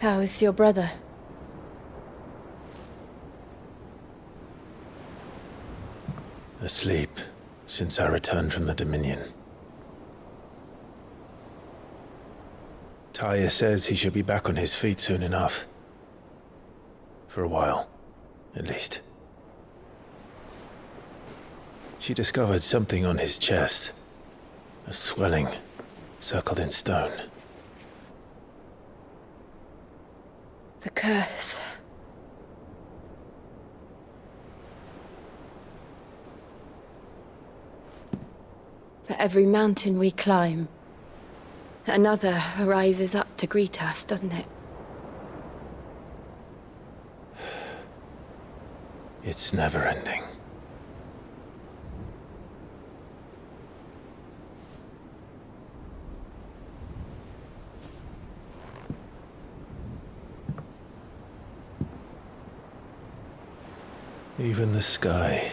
How is your brother? Asleep since I returned from the Dominion. Taya says he should be back on his feet soon enough. For a while, at least. She discovered something on his chest. A swelling, circled in stone. The curse. For every mountain we climb, another rises up to greet us, doesn't it? It's never ending. Even the sky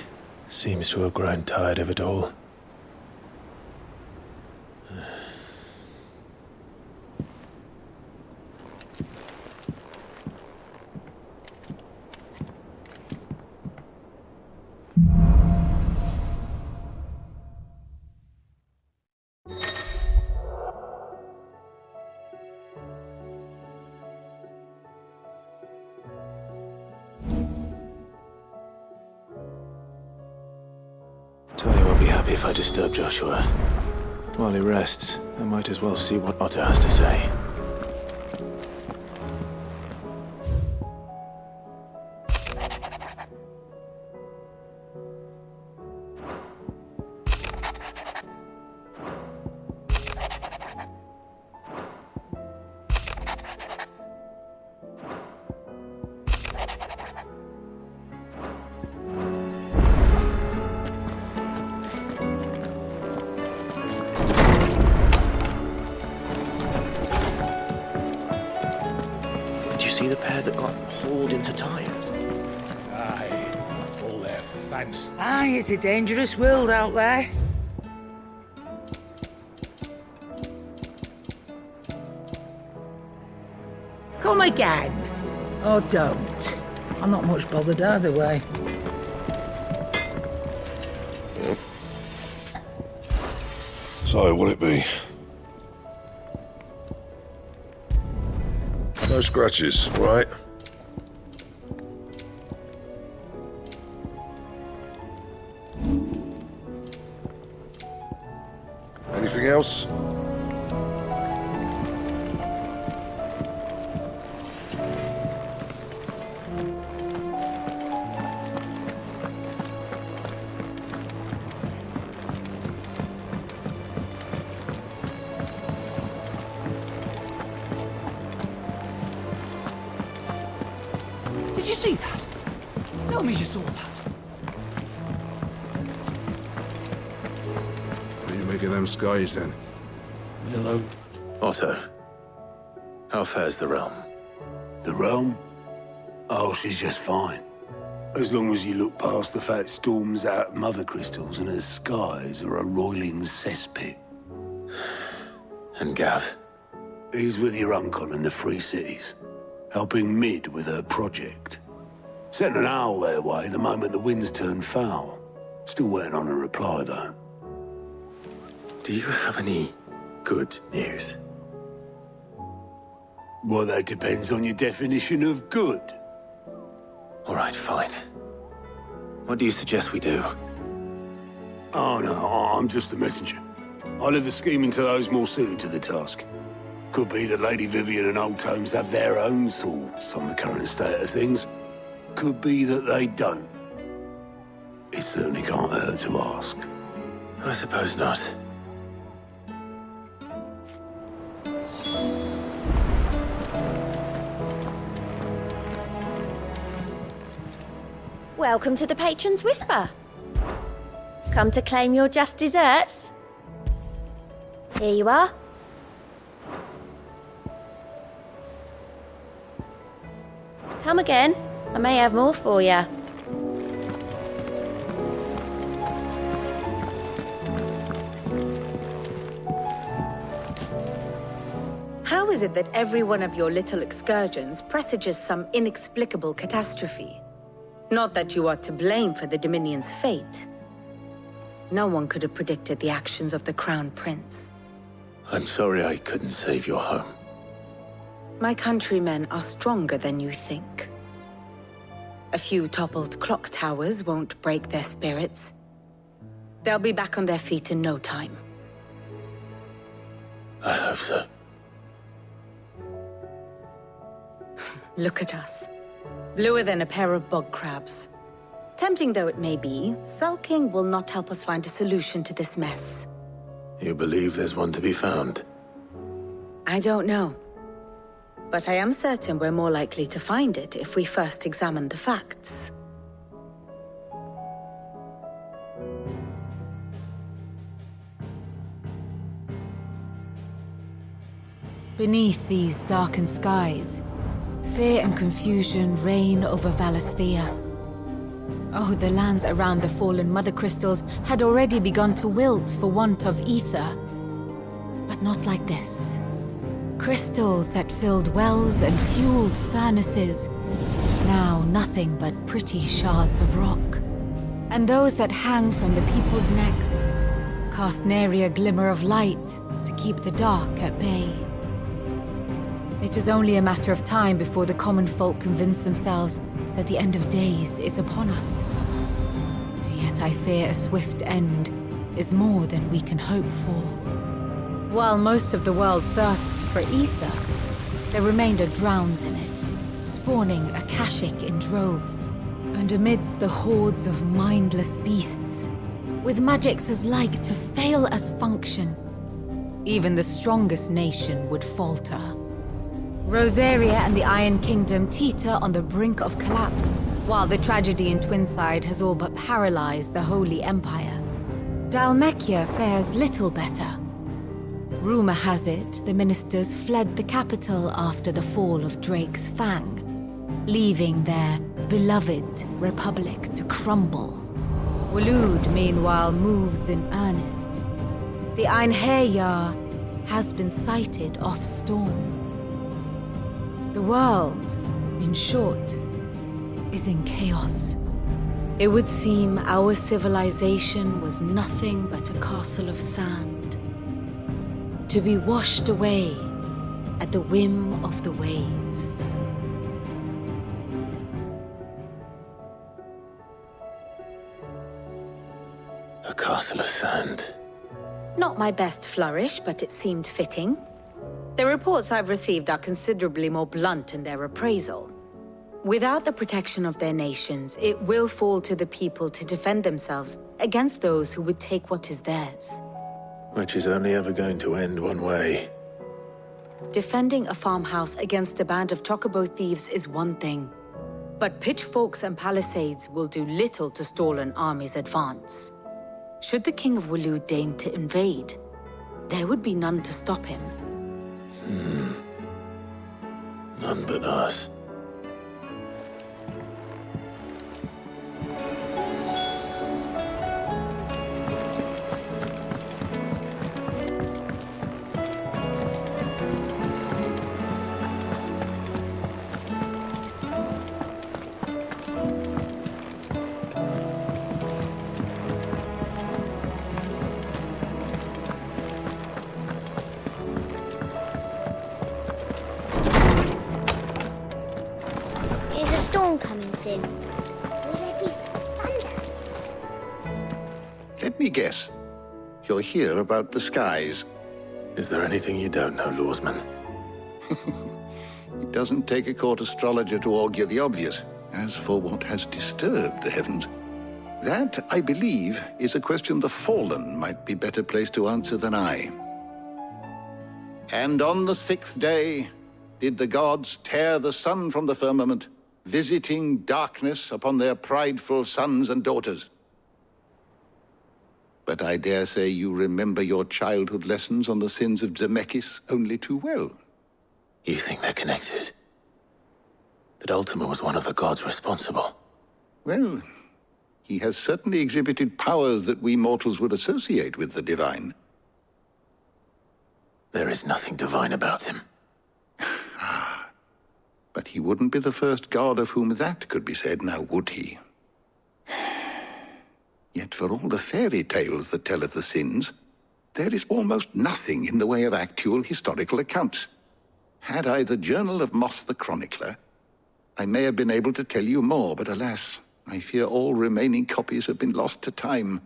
seems to have grown tired of it all. Taya won't be happy if I disturb Joshua. While he rests, I might as well see what Otto has to say. See the pair that got hauled into tyres? Aye, all their fancy. Aye, it's a dangerous world out there. Come again. Or don't. I'm not much bothered either way. So, what'll it be? No scratches, right? Anything else? Did you see that? Tell me you saw that. What do you make of them skies, then? Hello? Otto, how fares the realm? The realm? Oh, she's just fine. As long as you look past the fat storms out mother crystals and her skies are a roiling cesspit. And Gav? He's with your uncle in the Free Cities, helping Mid with her project. Sent an owl their way the moment the winds turned foul. Still waiting on a reply, though. Do you have any good news? Well, that depends on your definition of good. All right, fine. What do you suggest we do? Oh, no, I'm just a messenger. I leave the scheming to those more suited to the task. Could be that Lady Vivian and Old Tomes have their own thoughts on the current state of things. Could be that they don't. It certainly can't hurt to ask. I suppose not. Welcome to the Patron's Whisper. Come to claim your just desserts? Here you are. Come again. I may have more for you. How How is it that every one of your little excursions presages some inexplicable catastrophe? Not that you are to blame for the Dominion's fate. No one could have predicted the actions of the Crown Prince. I'm sorry I couldn't save your home. My countrymen are stronger than you think. A few toppled clock towers won't break their spirits. They'll be back on their feet in no time. I hope so. Look at us. Bluer than a pair of bog crabs. Tempting though it may be, sulking will not help us find a solution to this mess. You believe there's one to be found? I don't know. But I am certain we're more likely to find it if we first examine the facts. Beneath these darkened skies, fear and confusion reign over Valisthea. Oh, the lands around the fallen Mother Crystals had already begun to wilt for want of ether. But not like this. Crystals that filled wells and fueled furnaces, now nothing but pretty shards of rock. And those that hang from the people's necks cast nary a glimmer of light to keep the dark at bay. It is only a matter of time before the common folk convince themselves that the end of days is upon us. Yet I fear a swift end is more than we can hope for. While most of the world thirsts for ether, the remainder drowns in it, spawning Akashic in droves. And amidst the hordes of mindless beasts, with magics as like to fail as function, even the strongest nation would falter. Rosaria and the Iron Kingdom teeter on the brink of collapse, while the tragedy in Twinside has all but paralyzed the Holy Empire. Dalmekia fares little better. Rumor has it the ministers fled the capital after the fall of Drake's Fang, leaving their beloved republic to crumble. Waloed, meanwhile, moves in earnest. The Einherjar has been sighted off Storm. The world, in short, is in chaos. It would seem our civilization was nothing but a castle of sand, to be washed away at the whim of the waves. A castle of sand. Not my best flourish, but it seemed fitting. The reports I've received are considerably more blunt in their appraisal. Without the protection of their nations, it will fall to the people to defend themselves against those who would take what is theirs. Which is only ever going to end one way. Defending a farmhouse against a band of chocobo thieves is one thing, but pitchforks and palisades will do little to stall an army's advance. Should the King of Waloed deign to invade, there would be none to stop him. None but us. Is a storm coming soon? Will there be thunder? Let me guess. You're here about the skies. Is there anything you don't know, Lawsman? It doesn't take a court astrologer to augur the obvious. As for what has disturbed the heavens, that, I believe, is a question the Fallen might be better placed to answer than I. And on the 6th day did the gods tear the sun from the firmament, visiting darkness upon their prideful sons and daughters. But I dare say you remember your childhood lessons on the sins of Zemeckis only too well. You think they're connected? That Ultima was one of the gods responsible? Well, he has certainly exhibited powers that we mortals would associate with the divine. There is nothing divine about him. But he wouldn't be the first god of whom that could be said, now would he? Yet for all the fairy tales that tell of the sins, there is almost nothing in the way of actual historical accounts. Had I the Journal of Moss the Chronicler, I may have been able to tell you more, but alas, I fear all remaining copies have been lost to time.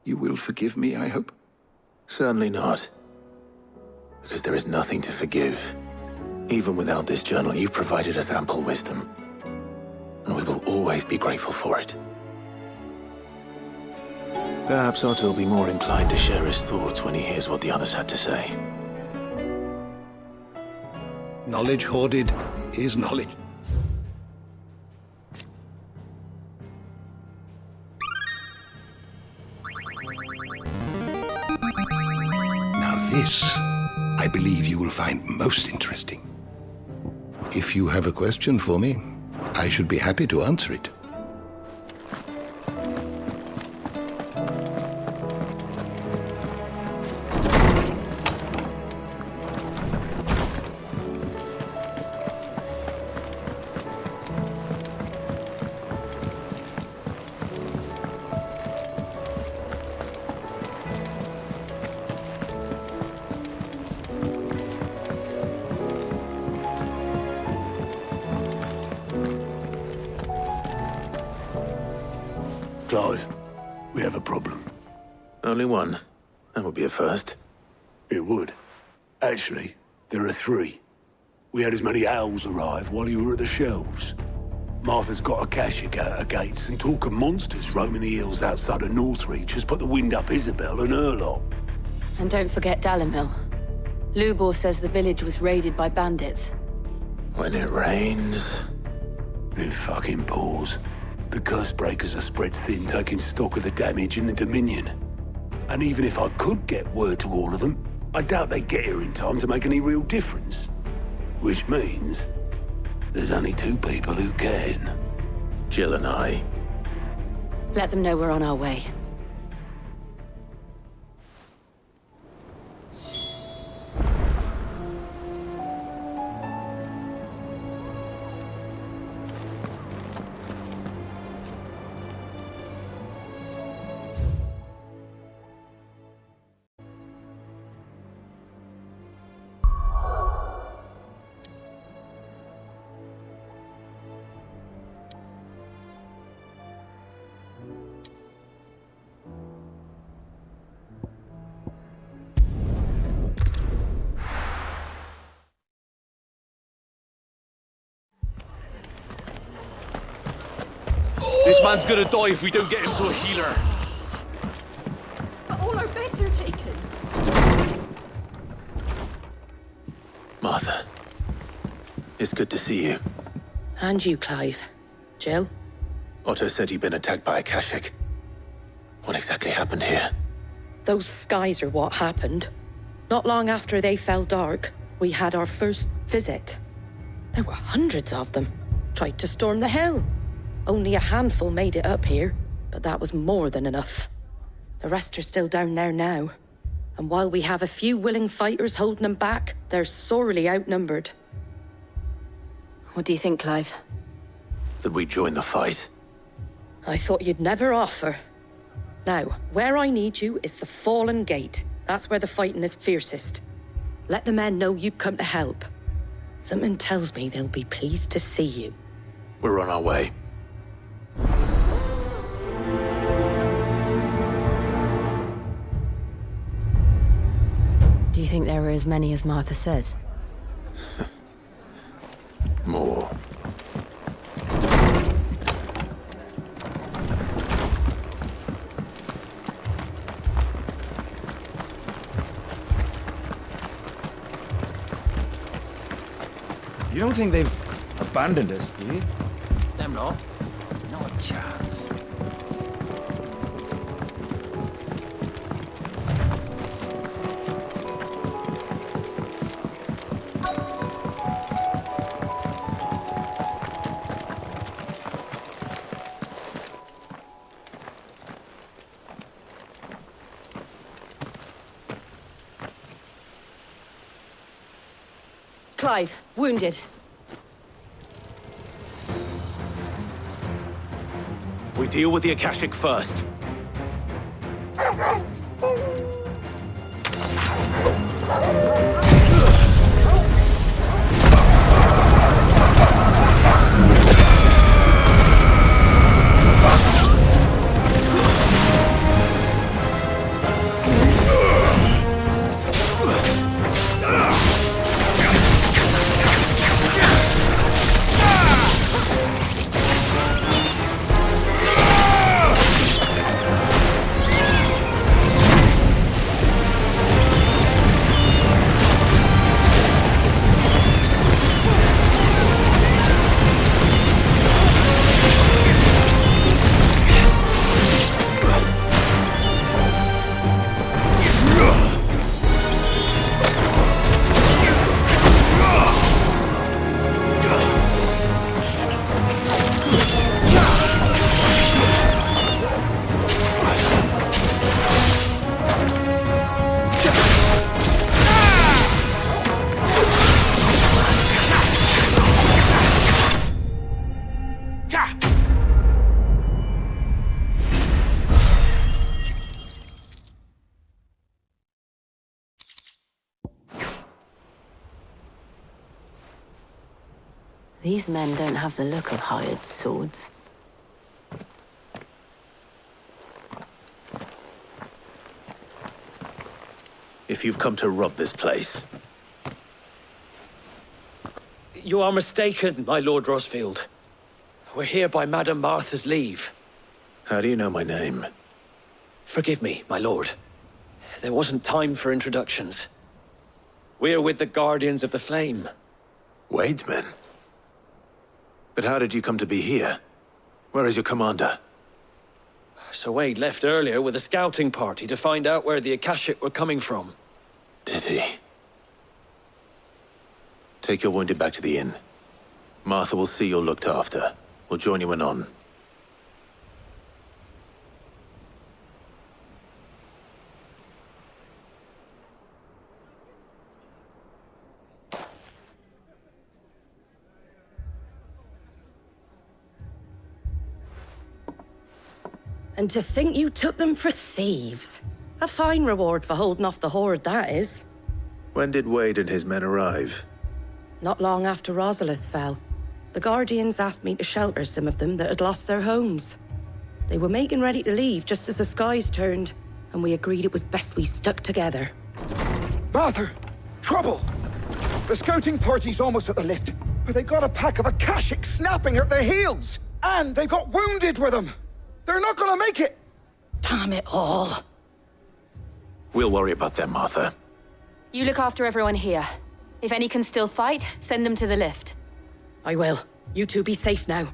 You will forgive me, I hope? Certainly not. Because there is nothing to forgive. Even without this journal, you've provided us ample wisdom. And we will always be grateful for it. Perhaps Otto will be more inclined to share his thoughts when he hears what the others had to say. Knowledge hoarded is knowledge. Now this, I believe you will find most interesting. If you have a question for me, I should be happy to answer it. Clive, we have a problem. Only one. That would be a first. It would. Actually, there are three. We had as many owls arrive while you were at the shelves. Martha's got a Akashic out her gates, and talk of monsters roaming the hills outside of Northreach has put the wind up Isabel and her lot. And don't forget Dalimil. Lubor says the village was raided by bandits. When it rains... It fucking pours. The curse breakers are spread thin, taking stock of the damage in the Dominion. And even if I could get word to all of them, I doubt they'd get here in time to make any real difference. Which means there's only two people who can. Jill and I. Let them know we're on our way. This man's gonna die if we don't get him to a healer. But all our beds are taken. Martha. It's good to see you. And you, Clive. Jill? Otto said you'd been attacked by Akashic. What exactly happened here? Those skies are what happened. Not long after they fell dark, we had our first visit. There were hundreds of them. Tried to storm the hill. Only a handful made it up here, but that was more than enough. The rest are still down there now. And while we have a few willing fighters holding them back, they're sorely outnumbered. What do you think, Clive? That we join the fight? I thought you'd never offer. Now, where I need you is the Fallen Gate. That's where the fighting is fiercest. Let the men know you've come to help. Something tells me they'll be pleased to see you. We're on our way. Do you think there are as many as Martha says? More. You don't think they've abandoned us, do you? Them not. Not a chance. Clive, wounded. We deal with the Akashic first. These men don't have the look of hired swords. If you've come to rob this place, You are mistaken, my Lord Rosfield. We're here by Madame Martha's leave. how do you know my name? Forgive me, my lord. There wasn't time for introductions. We're with the Guardians of the Flame. Wade's men? But how did you come to be here? Where is your commander? Sir Wade left earlier with a scouting party to find out where the Akashic were coming from. Did he? Take your wounded back to the inn. Martha will see you're looked after. We'll join you anon. And to think you took them for thieves. A fine reward for holding off the horde, that is. When did Wade and his men arrive? Not long after Rosalith fell. The Guardians asked me to shelter some of them that had lost their homes. They were making ready to leave just as the skies turned, and we agreed it was best we stuck together. Martha! Trouble! The scouting party's almost at the lift, but they got a pack of Akashic snapping at their heels! And they got wounded with them! They're not gonna make it! Damn it all. We'll worry about them, Martha. You look after everyone here. If any can still fight, send them to the lift. I will. You two be safe now.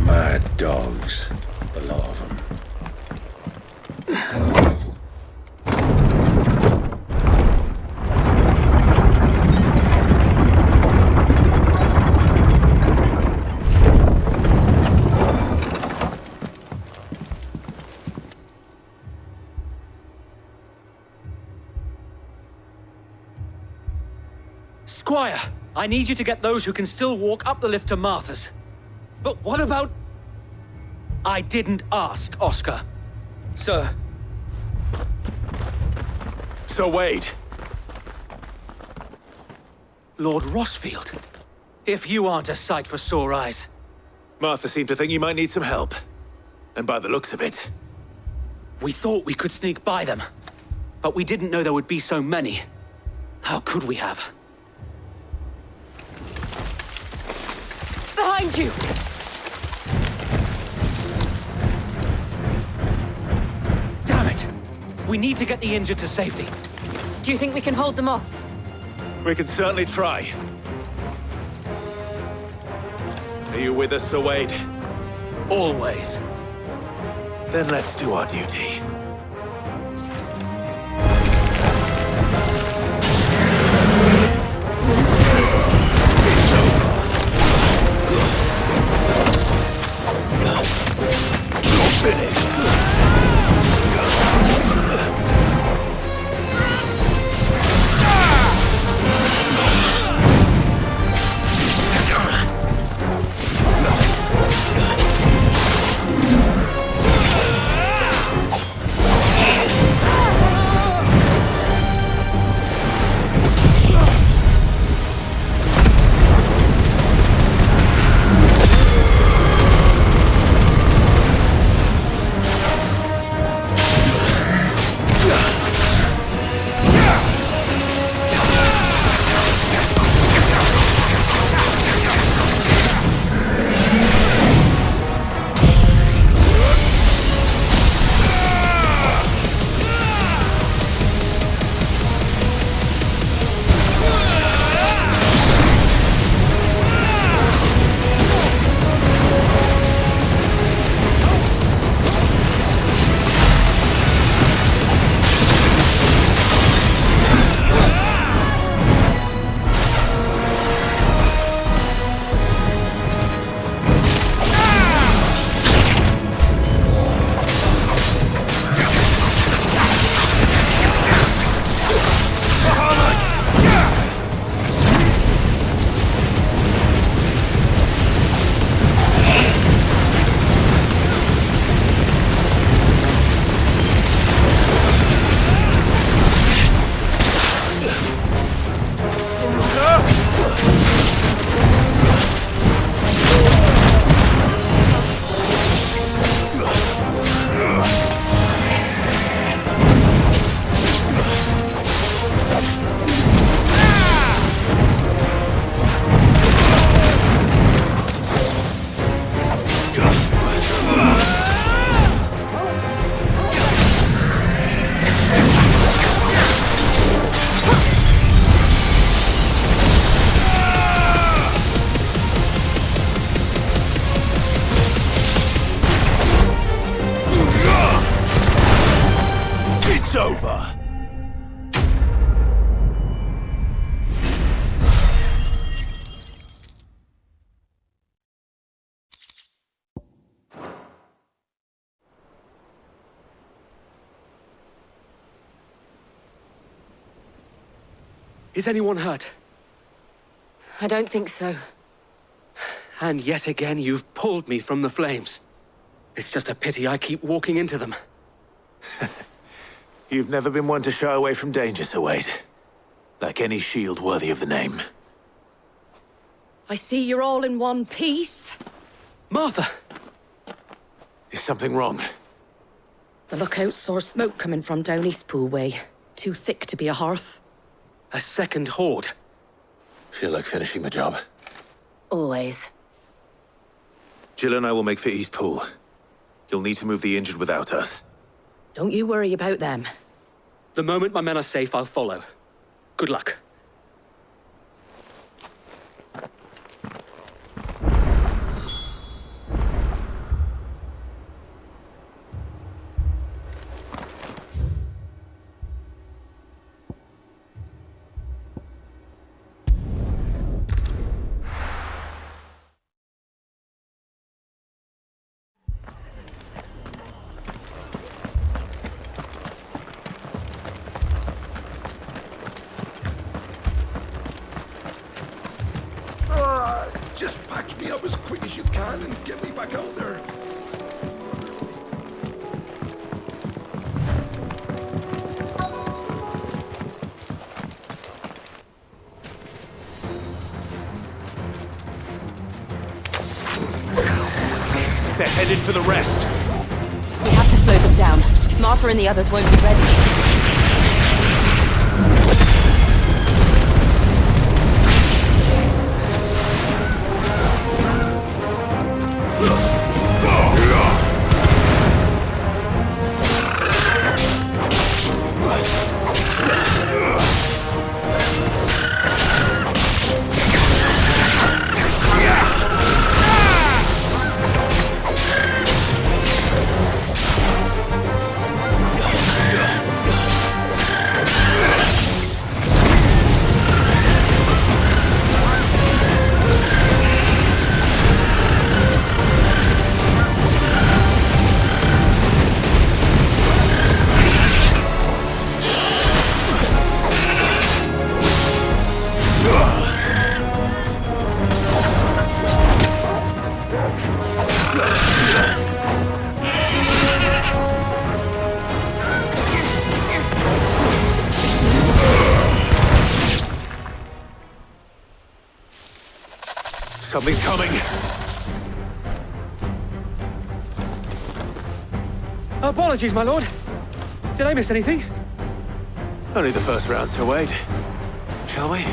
Mad dogs. The lot of them. Squire, I need you to get those who can still walk up the lift to Martha's. But what about... I didn't ask, Oscar. Sir. Sir Wade. Lord Rosfield. If you aren't a sight for sore eyes. Martha seemed to think you might need some help. And by the looks of it... We thought we could sneak by them. But we didn't know there would be so many. How could we have? Behind you! Damn it! We need to get the injured to safety. Do you think we can hold them off? We can certainly try. Are you with us, Sir Wade? Always. Then let's do our duty. Is anyone hurt? I don't think so. And yet again, you've pulled me from the flames. It's just a pity I keep walking into them. You've never been one to shy away from danger, Sir Wade. Like any shield worthy of the name. I see you're all in one piece. Martha! Is something wrong? The lookout saw smoke coming from down Eastpool way. Too thick to be a hearth. A second horde. Feel like finishing the job. Always. Jill and I will make for Eastpool. You'll need to move the injured without us. Don't you worry about them. The moment my men are safe, I'll follow. Good luck. Just patch me up as quick as you can and get me back out there. They're headed for the rest. We have to slow them down. Martha and the others won't be ready. Something's coming. Apologies, my lord. Did I miss anything? Only the first round, Sir Wade. Shall we?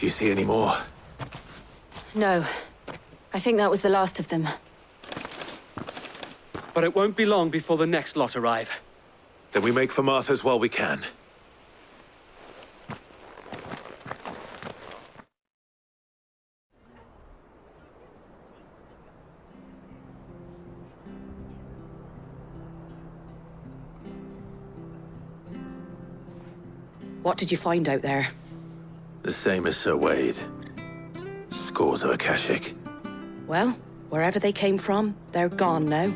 Do you see any more? No. I think that was the last of them. But it won't be long before the next lot arrive. Then we make for Martha's while we can. What did you find out there? The same as Sir Wade. Scores of Akashic. Well, wherever they came from, they're gone now.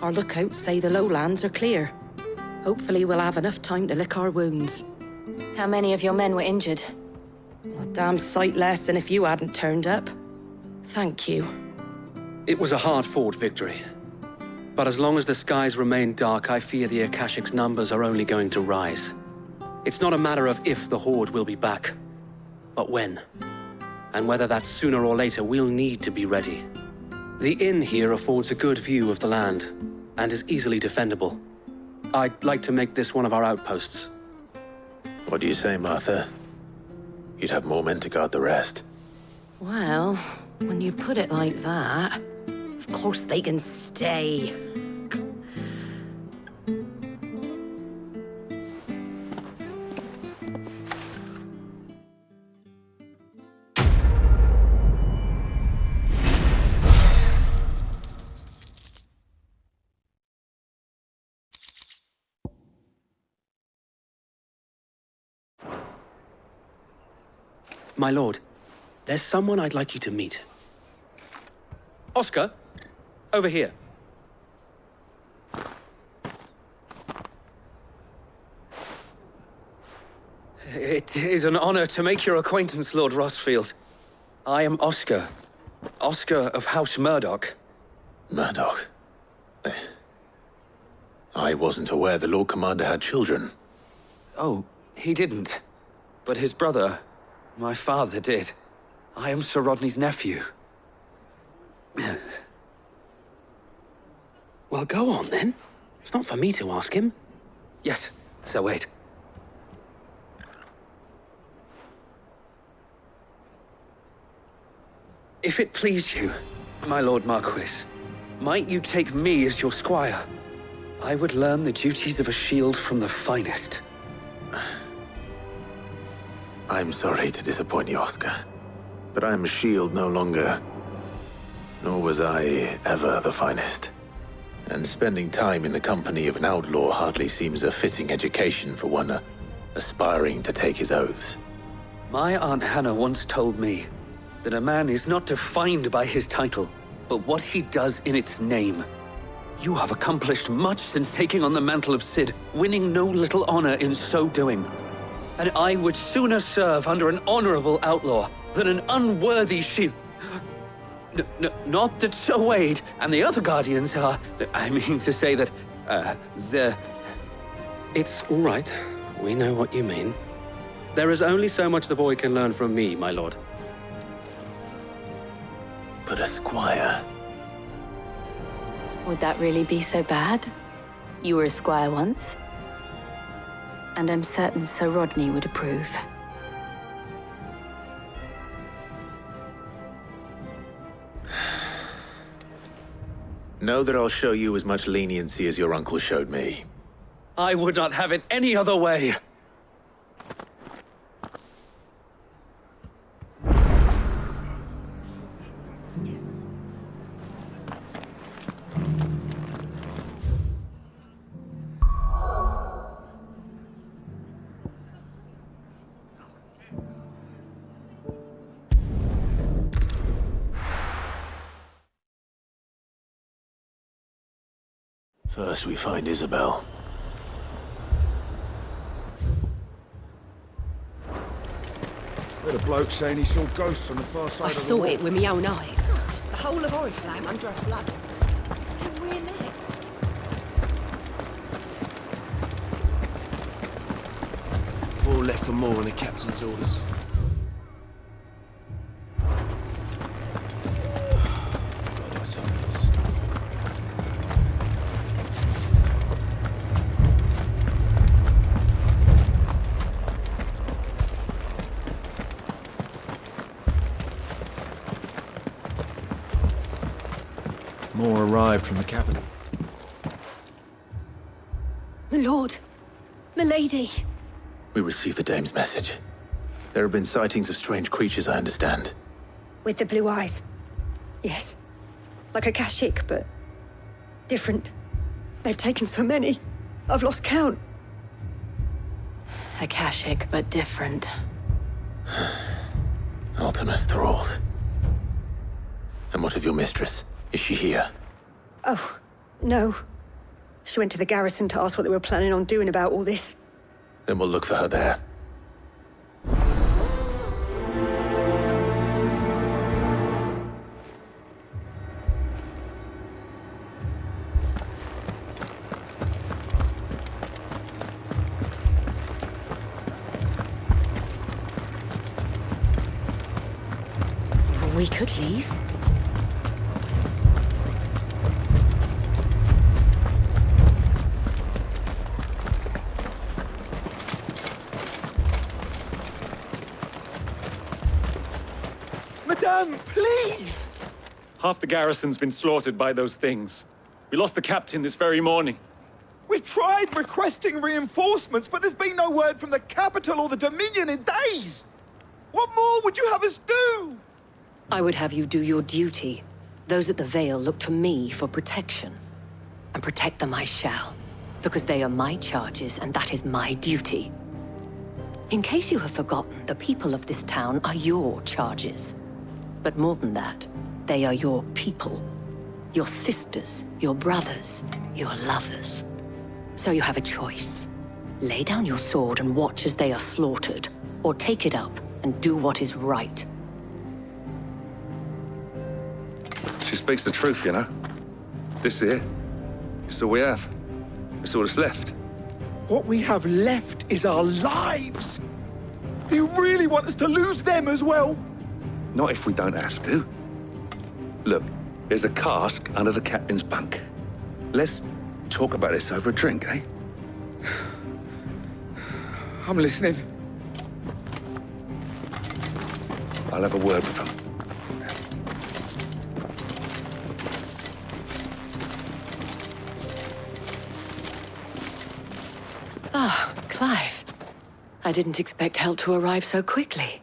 Our lookouts say the lowlands are clear. Hopefully we'll have enough time to lick our wounds. How many of your men were injured? A damn sight less than if you hadn't turned up. Thank you. It was a hard-fought victory. But as long as the skies remain dark, I fear the Akashic's numbers are only going to rise. It's not a matter of if the Horde will be back, but when. And whether that's sooner or later, we'll need to be ready. The inn here affords a good view of the land, and is easily defendable. I'd like to make this one of our outposts. What do you say, Martha? You'd have more men to guard the rest. Well, when you put it like that, of course they can stay. My lord, there's someone I'd like you to meet. Oscar, over here. It is an honor to make your acquaintance, Lord Rossfield. I am Oscar. Oscar of House Murdoch. Murdoch? I wasn't aware the Lord Commander had children. Oh, he didn't. But his brother, my father, did. I am Sir Rodney's nephew. Well, go on, then. It's not for me to ask him. Yes, Sir Wade. If it please you, my Lord Marquis, might you take me as your squire? I would learn the duties of a shield from the finest. I'm sorry to disappoint you, Oscar, but I'm a shield no longer. Nor was I ever the finest. And spending time in the company of an outlaw hardly seems a fitting education for one aspiring to take his oaths. My Aunt Hannah once told me that a man is not defined by his title, but what he does in its name. You have accomplished much since taking on the mantle of Cid, winning no little honor in so doing. And I would sooner serve under an honorable outlaw than an unworthy shield. Not that Sir Wade and the other Guardians are... I mean to say that, It's all right. We know what you mean. There is only so much the boy can learn from me, my lord. But a squire... Would that really be so bad? You were a squire once. And I'm certain Sir Rodney would approve. Know that I'll show you as much leniency as your uncle showed me. I would not have it any other way. First we find Isabel. Heard a bloke saying he saw ghosts on the far side I of the saw wall. it with my own eyes. The whole of Oriflame under her blood. Who we're next? Four left for more on the captain's orders. More arrived from the capital. My lord. My lady. We received the dame's message. There have been sightings of strange creatures, I understand. With the blue eyes. Yes. Like a Kashik, but different. They've taken so many. I've lost count. Akashic, but different. Ultimus thralls. And what of your mistress? Is she here? Oh, no. She went to the garrison to ask what they were planning on doing about all this. Then we'll look for her there. We could leave. Madame, please! Half the garrison's been slaughtered by those things. We lost the captain this very morning. We've tried requesting reinforcements, but there's been no word from the capital or the Dominion in days! What more would you have us do? I would have you do your duty. Those at the Vale look to me for protection. And protect them I shall. Because they are my charges, and that is my duty. In case you have forgotten, the people of this town are your charges. But more than that, they are your people. Your sisters, your brothers, your lovers. So you have a choice. Lay down your sword and watch as they are slaughtered, or take it up and do what is right. She speaks the truth, you know. This here, it's all we have. It's all that's left. What we have left is our lives! Do you really want us to lose them as well? Not if we don't have to. Look, there's a cask under the captain's bunk. Let's talk about this over a drink, eh? I'm listening. I'll have a word with him. Ah, Clive. I didn't expect help to arrive so quickly.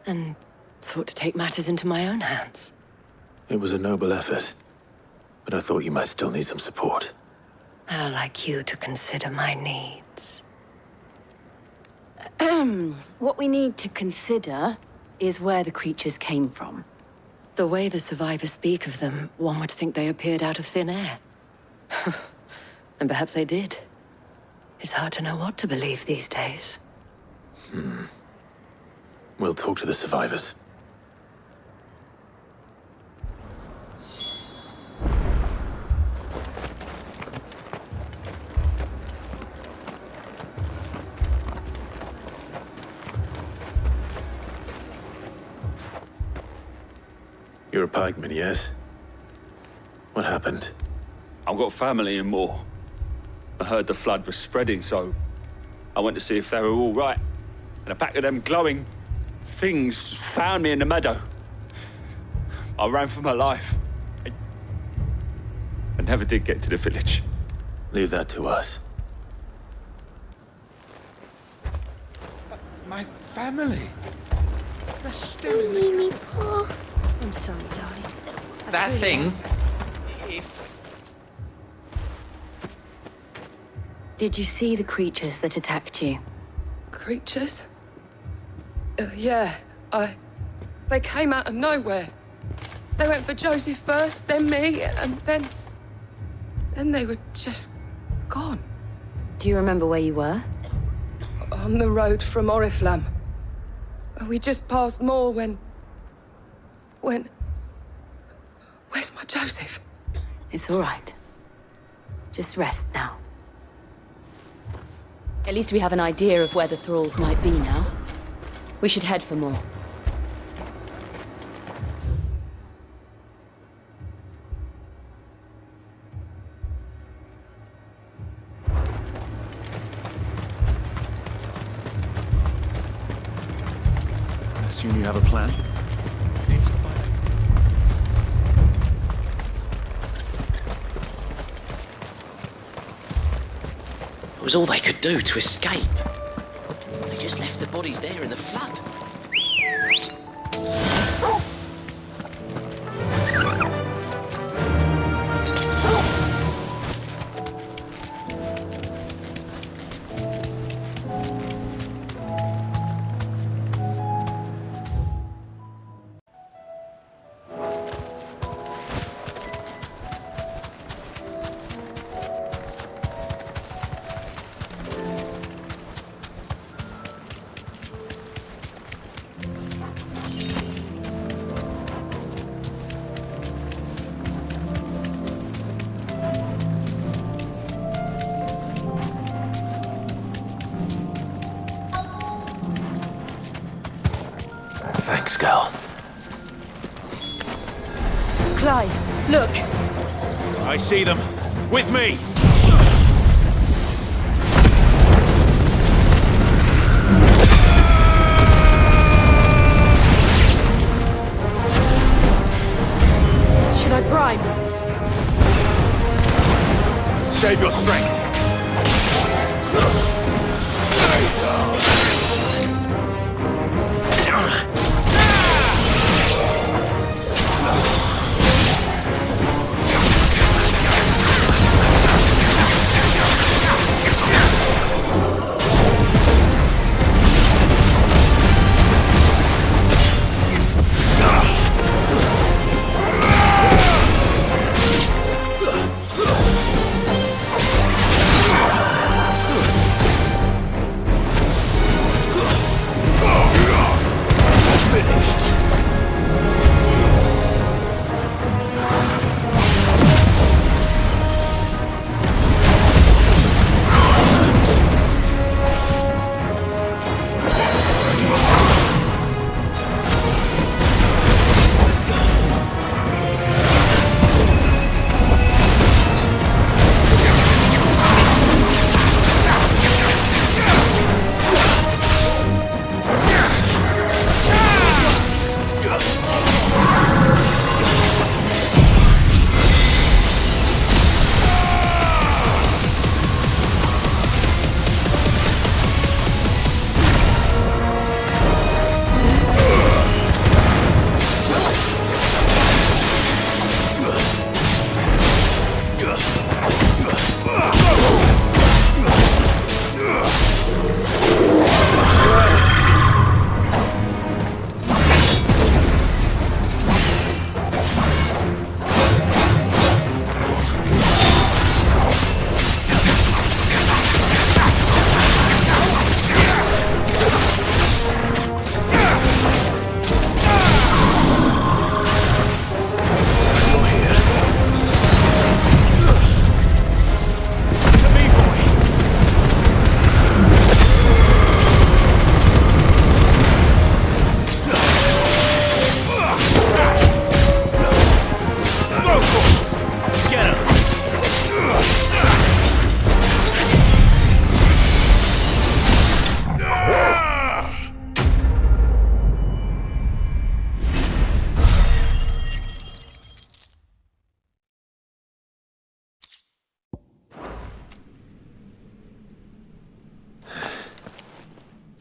And sought to take matters into my own hands. It was a noble effort. But I thought you might still need some support. I'd like you to consider my needs. What we need to consider is where the creatures came from. The way the survivors speak of them, one would think they appeared out of thin air. And perhaps they did. It's hard to know what to believe these days. We'll talk to the survivors. You're a pikeman, yes? What happened? I've got family in Moor. I heard the flood was spreading, so I went to see if they were all right. And a pack of them glowing things found me in the meadow. I ran for my life. I never did get to the village. Leave that to us. My family. They're still Don't leave me, Pa. I'm sorry, darling. That thing. Did you see the creatures that attacked you? Creatures? Yeah, They came out of nowhere. They went for Joseph first, then me, and then they were just gone. Do you remember where you were? On the road from Oriflamme. We just passed Moor when... Where's my Joseph? It's all right. Just rest now. At least we have an idea of where the thralls might be now. We should head for more. I assume you have a plan? was all they could do to escape. They just left the bodies there in the flood. Thanks, Gal. Clive, look! I see them. With me! Should I prime? Save your strength.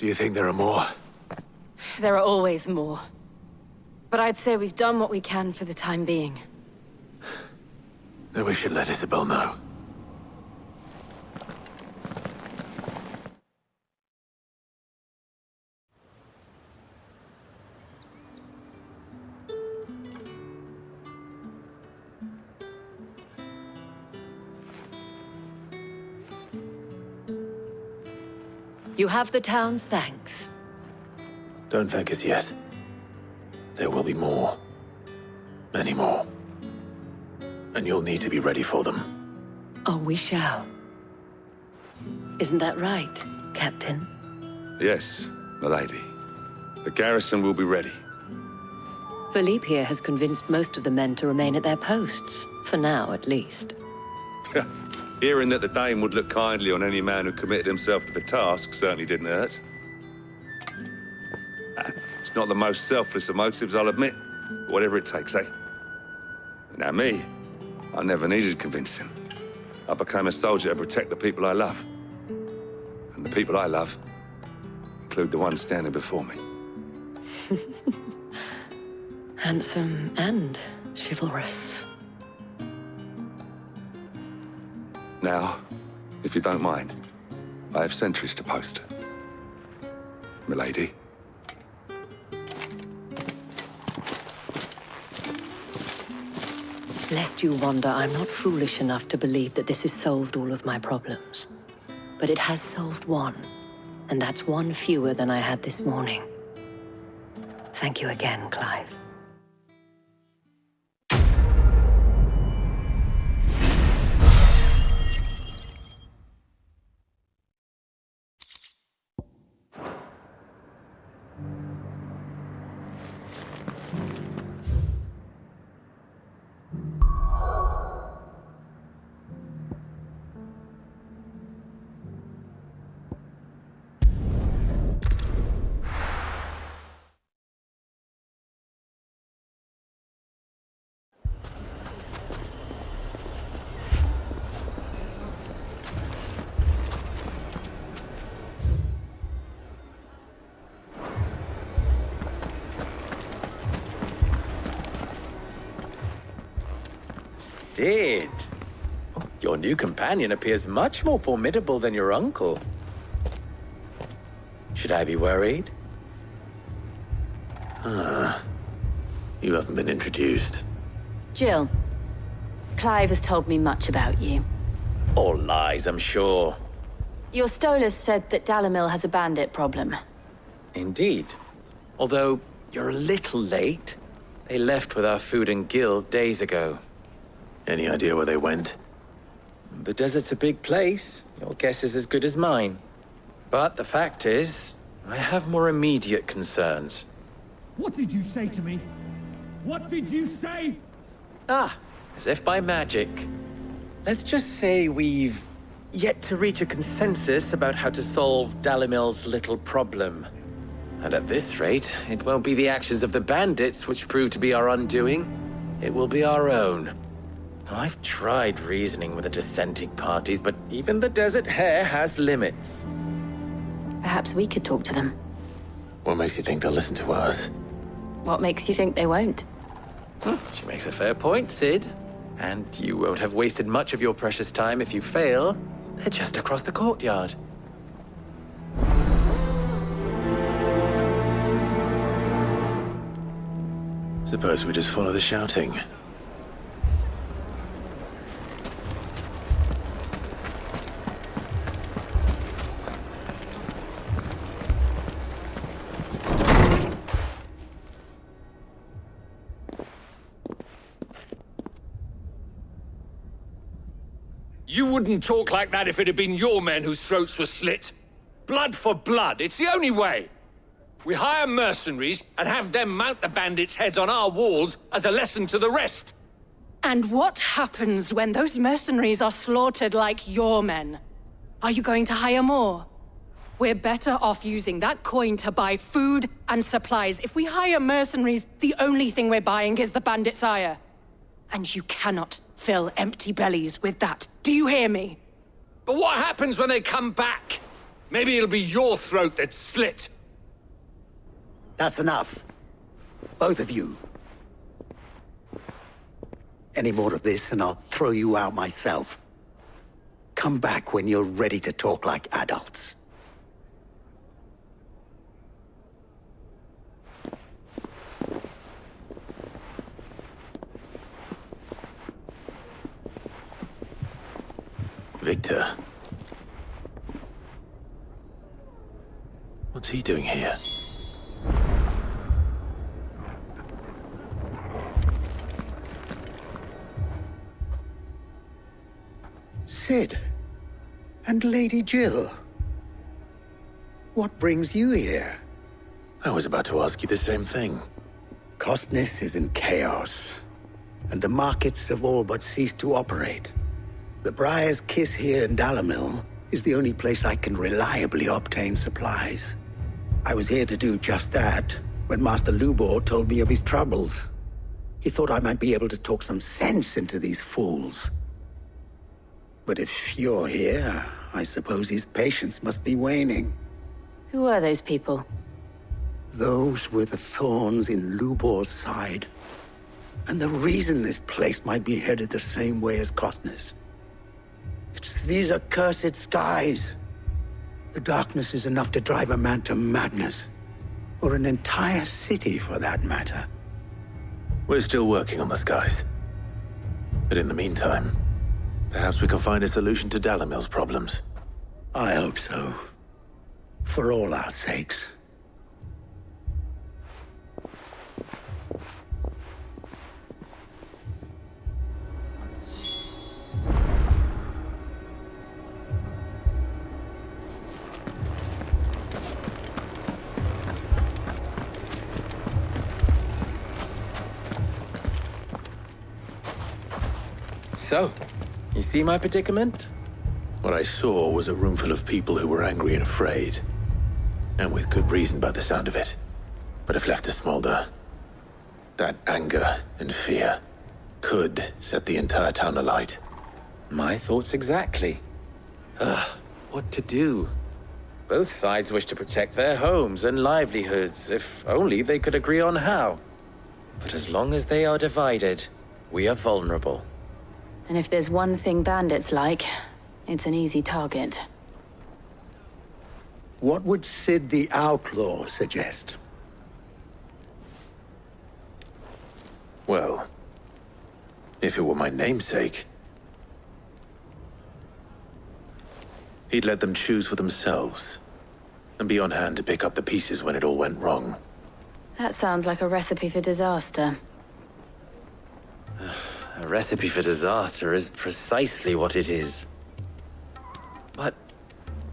Do you think there are more? There are always more. But I'd say we've done what we can for the time being. Then we should let Isabel know. You have the town's thanks. Don't thank us yet. There will be more. Many more. And you'll need to be ready for them. Oh, we shall. Isn't that right, Captain? Yes, milady. The garrison will be ready. Philippe here has convinced most of the men to remain at their posts. For now, at least. Hearing that the Dane would look kindly on any man who committed himself to the task certainly didn't hurt. It's not the most selfless of motives, I'll admit. But whatever it takes, eh? Now me, I never needed convincing. I became a soldier to protect the people I love. And the people I love include the one standing before me. Handsome and chivalrous. Now, if you don't mind, I have sentries to post. Milady. Lest you wonder, I'm not foolish enough to believe that this has solved all of my problems. But it has solved one, and that's one fewer than I had this morning. Thank you again, Clive. Sid! Oh, your new companion appears much more formidable than your uncle. Should I be worried? You haven't been introduced. Jill, Clive has told me much about you. All lies, I'm sure. Your Stolas said that Dalamil has a bandit problem. Indeed. Although, you're a little late. They left with our food and guild days ago. Any idea where they went? The desert's a big place. Your guess is as good as mine. But the fact is, I have more immediate concerns. What did you say to me? What did you say? Ah, as if by magic. Let's just say we've yet to reach a consensus about how to solve Dalamil's little problem. And at this rate, it won't be the actions of the bandits which prove to be our undoing. It will be our own. I've tried reasoning with the dissenting parties, but even the Desert Hare has limits. Perhaps we could talk to them. What makes you think they'll listen to us? What makes you think they won't? She makes a fair point, Sid. And you won't have wasted much of your precious time if you fail. They're just across the courtyard. Suppose we just follow the shouting. You wouldn't talk like that if it had been your men whose throats were slit. Blood for blood, it's the only way. We hire mercenaries and have them mount the bandits' heads on our walls as a lesson to the rest. And what happens when those mercenaries are slaughtered like your men? Are you going to hire more? We're better off using that coin to buy food and supplies. If we hire mercenaries, the only thing we're buying is the bandits' ire. And you cannot fill empty bellies with that. Do you hear me? But what happens when they come back? Maybe it'll be your throat that's slit. That's enough. Both of you. Any more of this and I'll throw you out myself. Come back when you're ready to talk like adults. Victor. What's he doing here? Sid. And Lady Jill. What brings you here? I was about to ask you the same thing. Costness is in chaos, and the markets have all but ceased to operate. The Briar's Kiss here in Dalamil is the only place I can reliably obtain supplies. I was here to do just that when Master Lubor told me of his troubles. He thought I might be able to talk some sense into these fools. But if you're here, I suppose his patience must be waning. Who are those people? Those were the thorns in Lubor's side. And the reason this place might be headed the same way as Costner's. It's these accursed skies. The darkness is enough to drive a man to madness. Or an entire city, for that matter. We're still working on the skies. But in the meantime, perhaps we can find a solution to Dalimil's problems. I hope so. For all our sakes. So, you see my predicament? What I saw was a room full of people who were angry and afraid. And with good reason by the sound of it. But if left to smolder, that anger and fear could set the entire town alight. My thoughts exactly. What to do? Both sides wish to protect their homes and livelihoods, if only they could agree on how. But as long as they are divided, we are vulnerable. And if there's one thing bandits like, it's an easy target. What would Sid the Outlaw suggest? Well, if it were my namesake, he'd let them choose for themselves, and be on hand to pick up the pieces when it all went wrong. That sounds like a recipe for disaster. A recipe for disaster is precisely what it is. But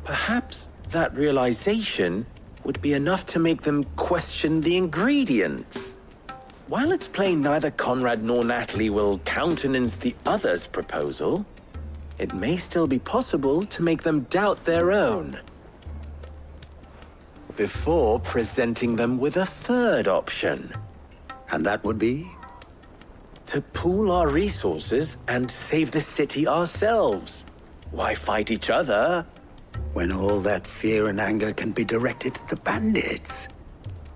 perhaps that realization would be enough to make them question the ingredients. While it's plain neither Conrad nor Natalie will countenance the other's proposal, it may still be possible to make them doubt their own. Before presenting them with a third option. And that would be? To pool our resources and save the city ourselves. Why fight each other? When all that fear and anger can be directed at the bandits.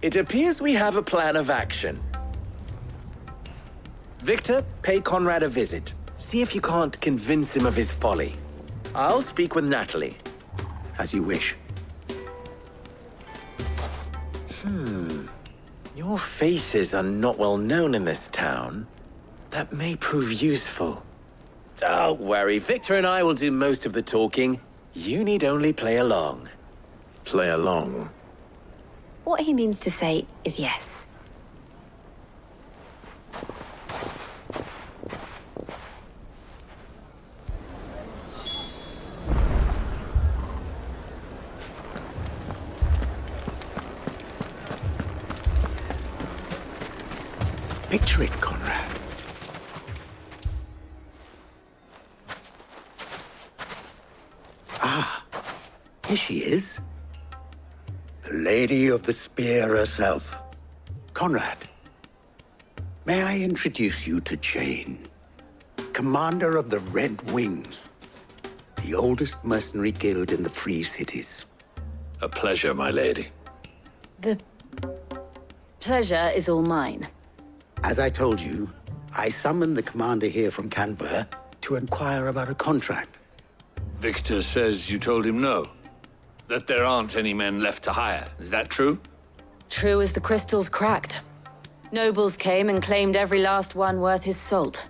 It appears we have a plan of action. Victor, pay Conrad a visit. See if you can't convince him of his folly. I'll speak with Natalie. As you wish. Your faces are not well known in this town. That may prove useful. Don't worry, Victor and I will do most of the talking. You need only play along. Play along? What he means to say is yes. Picture it, Conrad. Here she is. The Lady of the Spear herself. Conrad, may I introduce you to Jane, commander of the Red Wings, the oldest mercenary guild in the Free Cities. A pleasure, my lady. The pleasure is all mine. As I told you, I summoned the commander here from Canver to inquire about a contract. Victor says you told him no. That there aren't any men left to hire. Is that true? True as the crystals cracked. Nobles came and claimed every last one worth his salt.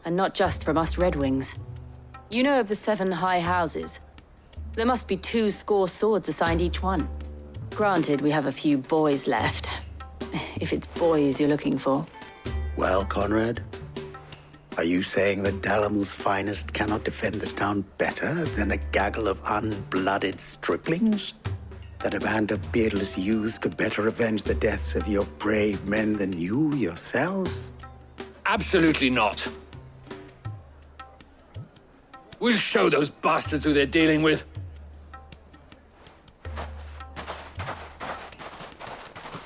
And not just from us Red Wings. You know of the 7 high houses. There must be 200 swords assigned each one. Granted, we have a few boys left. If it's boys you're looking for. Well, Conrad, are you saying that Dalimil's finest cannot defend this town better than a gaggle of unblooded striplings? That a band of beardless youths could better avenge the deaths of your brave men than you yourselves? Absolutely not. We'll show those bastards who they're dealing with.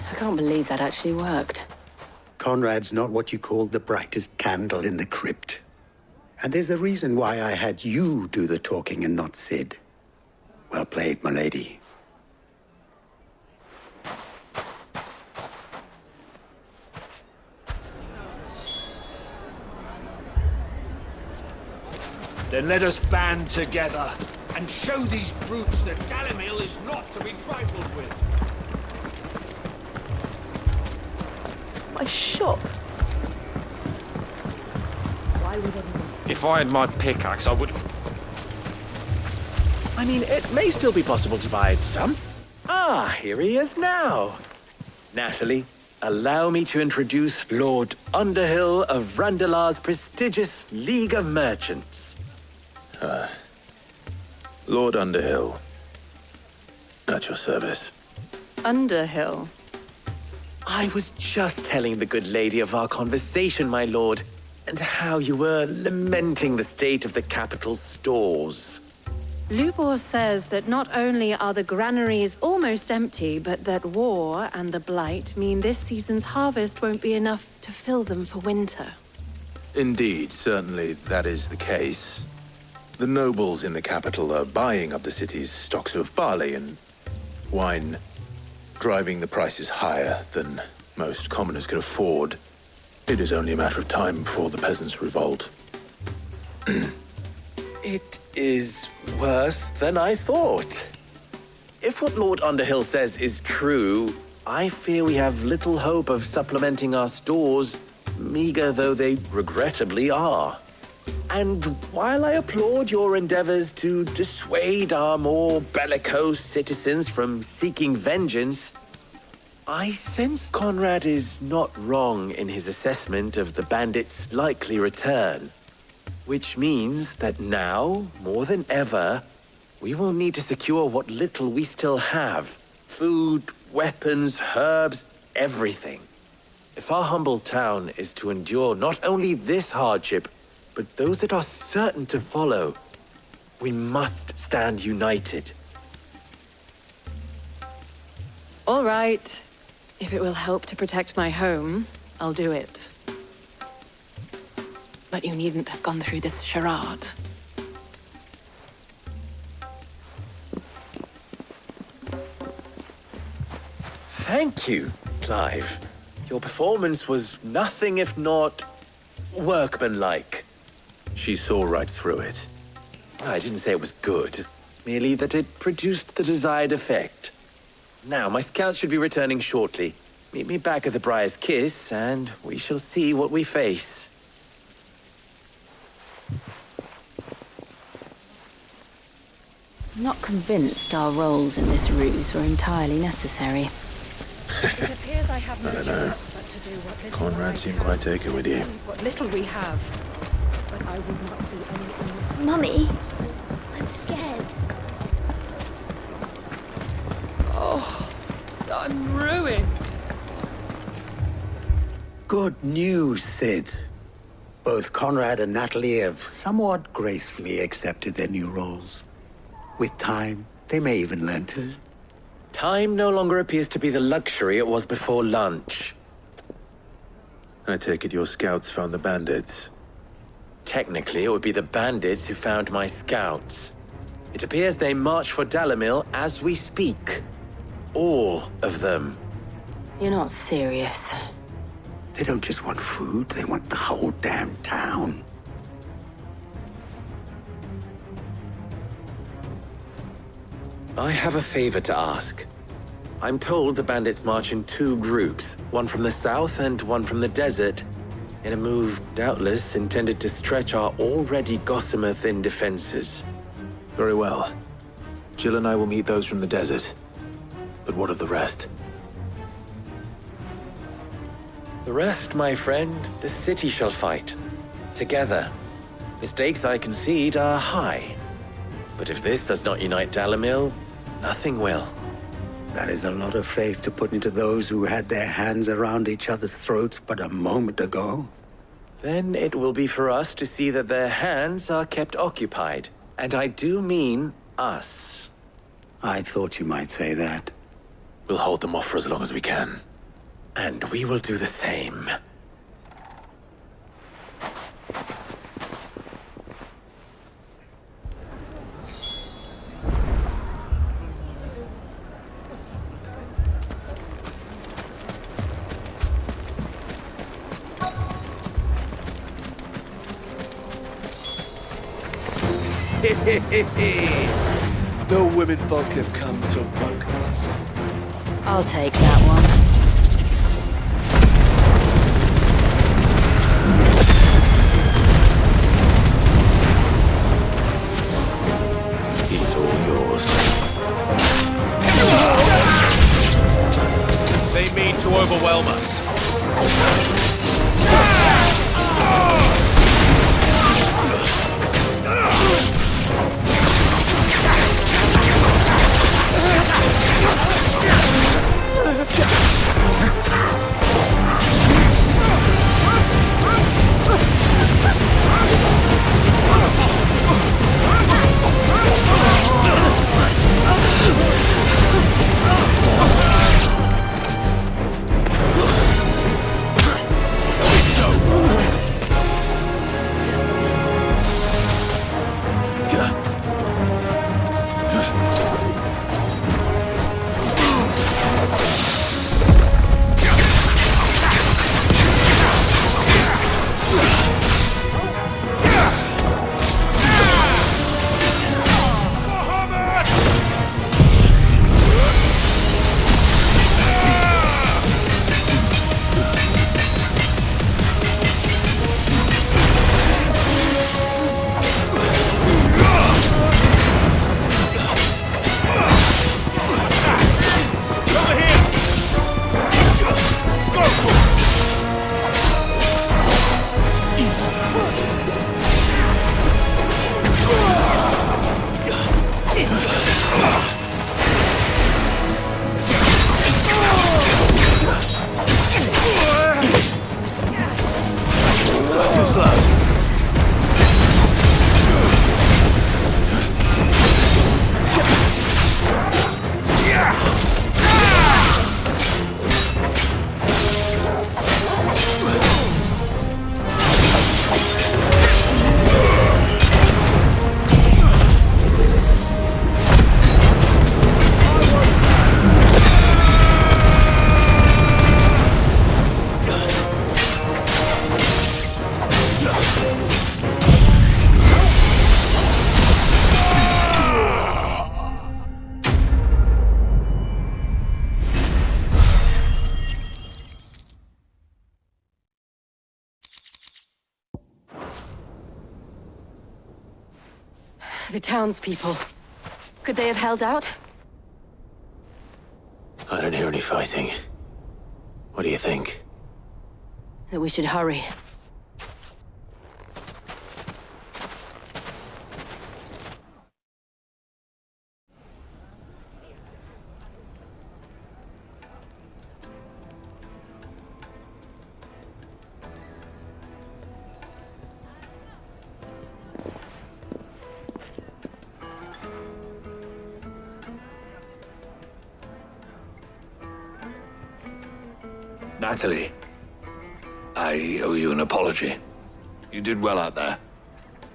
I can't believe that actually worked. Conrad's not what you called the brightest candle in the crypt. And there's a reason why I had you do the talking and not Sid. Well played, my lady. Then let us band together and show these brutes that Dalimil is not to be trifled with. My shop. Why would anyone? If I had my pickaxe, I would... I mean, it may still be possible to buy some. Ah, here he is now. Natalie, allow me to introduce Lord Underhill of Randalar's prestigious League of Merchants. Lord Underhill. At your service. Underhill? I was just telling the good lady of our conversation, my lord, and how you were lamenting the state of the capital's stores. Lubor says that not only are the granaries almost empty, but that war and the Blight mean this season's harvest won't be enough to fill them for winter. Indeed, certainly that is the case. The nobles in the capital are buying up the city's stocks of barley and wine, driving the prices higher than most commoners can afford. It is only a matter of time before the peasants revolt. It is worse than I thought. If what Lord Underhill says is true, I fear we have little hope of supplementing our stores, meager though they regrettably are. And while I applaud your endeavors to dissuade our more bellicose citizens from seeking vengeance, I sense Conrad is not wrong in his assessment of the bandits' likely return. Which means that now, more than ever, we will need to secure what little we still have. Food, weapons, herbs, everything. If our humble town is to endure not only this hardship, but those that are certain to follow, we must stand united. All right. If it will help to protect my home, I'll do it. But you needn't have gone through this charade. Thank you, Clive. Your performance was nothing if not workmanlike. She saw right through it. I didn't say it was good, merely that it produced the desired effect. Now, my scouts should be returning shortly. Meet me back at the Briar's Kiss, and we shall see what we face. I'm not convinced our roles in this ruse were entirely necessary. It appears I have no I don't know. choice but to do what little Conrad seemed quite taken with you. what little we have. But I would not see any Mummy, I'm scared. Oh, I'm ruined. Good news, Sid. Both Conrad and Natalie have somewhat gracefully accepted their new roles. With time, they may even learn to. Time no longer appears to be the luxury it was before lunch. I take it your scouts found the bandits. Technically, it would be the bandits who found my scouts. It appears they march for Dalimil as we speak. All of them. You're not serious. They don't just want food, they want the whole damn town. I have a favor to ask. I'm told the bandits march in two groups, one from the south and one from the desert, in a move doubtless intended to stretch our already gossamer-thin defenses. Very well. Jill and I will meet those from the desert. But what of the rest? The rest, my friend, the city shall fight. Together. The stakes, I concede, are high. But if this does not unite Dalimil, nothing will. That is a lot of faith to put into those who had their hands around each other's throats but a moment ago. Then it will be for us to see that their hands are kept occupied. And I do mean us. I thought you might say that. We'll hold them off for as long as we can. And we will do the same. The women folk have come to welcome us. I'll take that one. He's all yours. They mean to overwhelm us. The townspeople. Could they have held out? I don't hear any fighting. What do you think? That we should hurry. Natalie, I owe you an apology. You did well out there.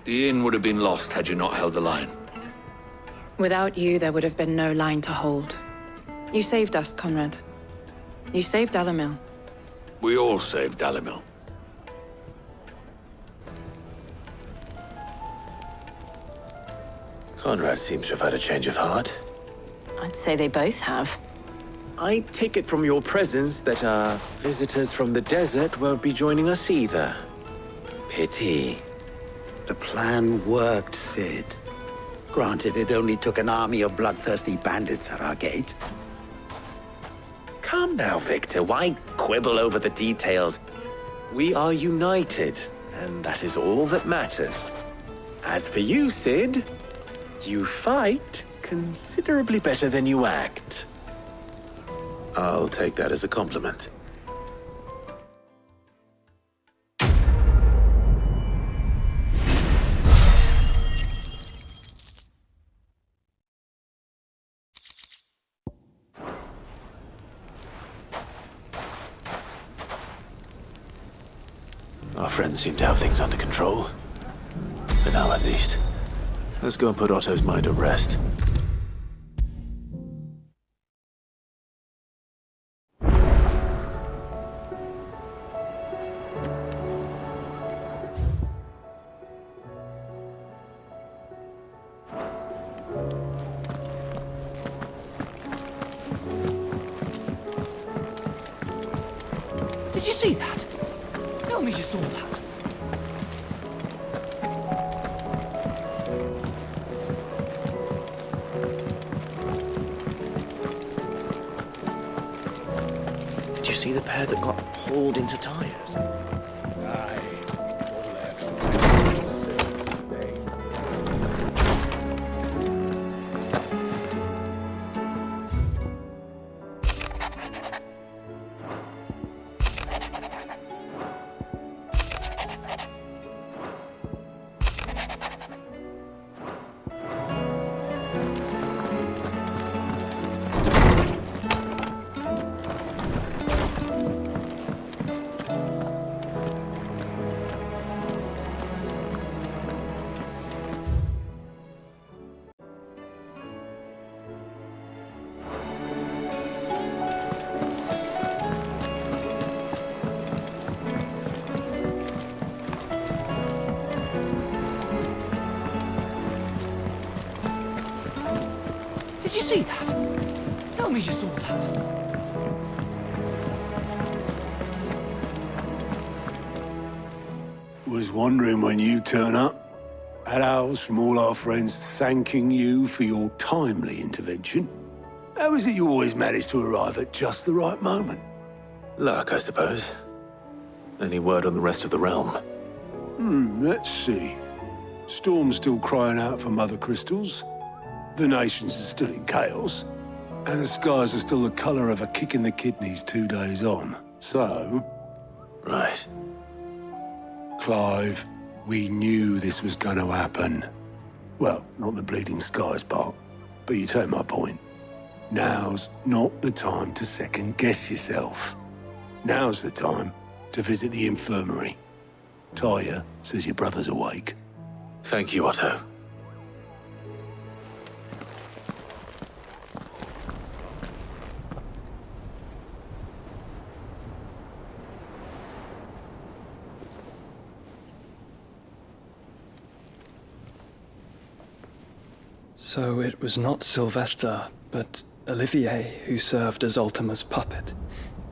The inn would have been lost had you not held the line. Without you, there would have been no line to hold. You saved us, Conrad. You saved Dalimil. We all saved Dalimil. Conrad seems to have had a change of heart. I'd say they both have. I take it from your presence that our visitors from the desert won't be joining us either. Pity. The plan worked, Sid. Granted, it only took an army of bloodthirsty bandits at our gate. Calm now, Victor. Why quibble over the details? We are united, and that is all that matters. As for you, Sid, you fight considerably better than you act. I'll take that as a compliment. Our friends seem to have things under control. For now, at least. Let's go and put Otto's mind at rest. Did you see that? Tell me you saw that. Did you see the pair that got hauled into tires? Did you see that? Tell me you saw that. Was wondering when you turn up. Had owls from all our friends thanking you for your timely intervention. How is it you always manage to arrive at just the right moment? Luck, I suppose. Any word on the rest of the realm? Let's see. Storm's still crying out for Mother Crystals. The nations are still in chaos. And the skies are still the colour of a kick in the kidneys 2 days on. So... Right. Clive, we knew this was going to happen. Well, not the bleeding skies part, but you take my point. Now's not the time to second-guess yourself. Now's the time to visit the infirmary. Talia says your brother's awake. Thank you, Otto. So it was not Sylvester, but Olivier who served as Ultima's puppet.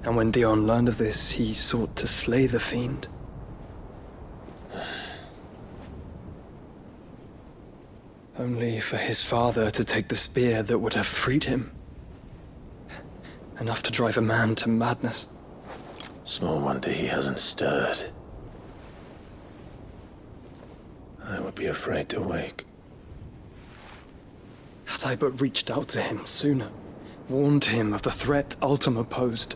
And when Dion learned of this, he sought to slay the fiend. Only for his father to take the spear that would have freed him. Enough to drive a man to madness. Small wonder he hasn't stirred. I would be afraid to wake. Had I but reached out to him sooner, warned him of the threat Ultima posed.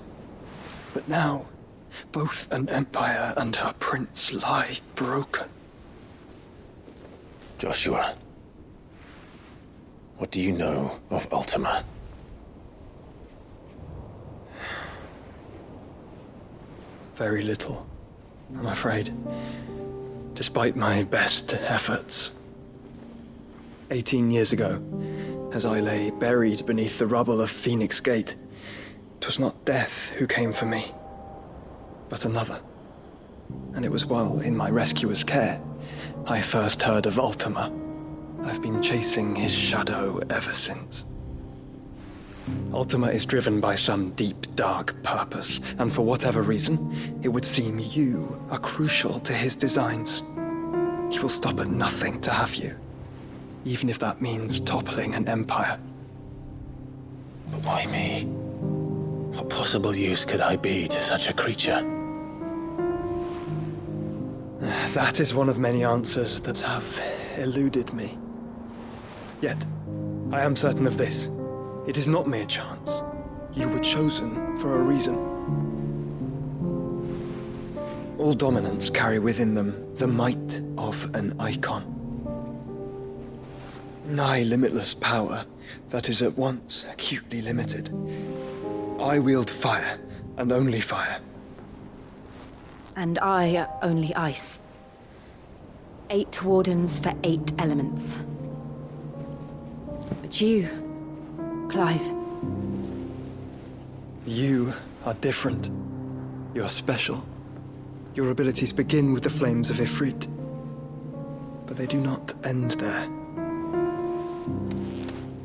But now, both an empire and her prince lie broken. Joshua, what do you know of Ultima? Very little, I'm afraid. Despite my best efforts. 18 years ago, as I lay buried beneath the rubble of Phoenix Gate, 'twas not death who came for me, but another. And it was while in my rescuer's care I first heard of Ultima. I've been chasing his shadow ever since. Ultima is driven by some deep, dark purpose, and for whatever reason, it would seem you are crucial to his designs. He will stop at nothing to have you, even if that means toppling an empire. But why me? What possible use could I be to such a creature? That is one of many answers that have eluded me. Yet, I am certain of this. It is not mere chance. You were chosen for a reason. All dominants carry within them the might of an icon. Nigh limitless power that is at once acutely limited. I wield fire, and only fire. And I only ice. 8 wardens for 8 elements. But you, Clive. You are different. You're special. Your abilities begin with the flames of Ifrit. But they do not end there.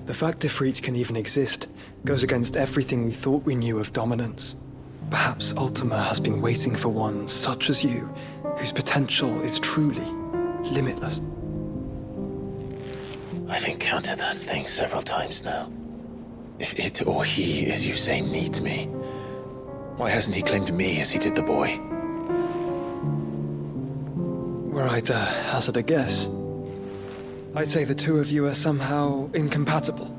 The fact Ifrit can even exist goes against everything we thought we knew of dominance. Perhaps Ultima has been waiting for one such as you, whose potential is truly limitless. I've encountered that thing several times now. If it or he, as you say, needs me, why hasn't he claimed me as he did the boy? Were I to hazard a guess, I'd say the two of you are somehow incompatible.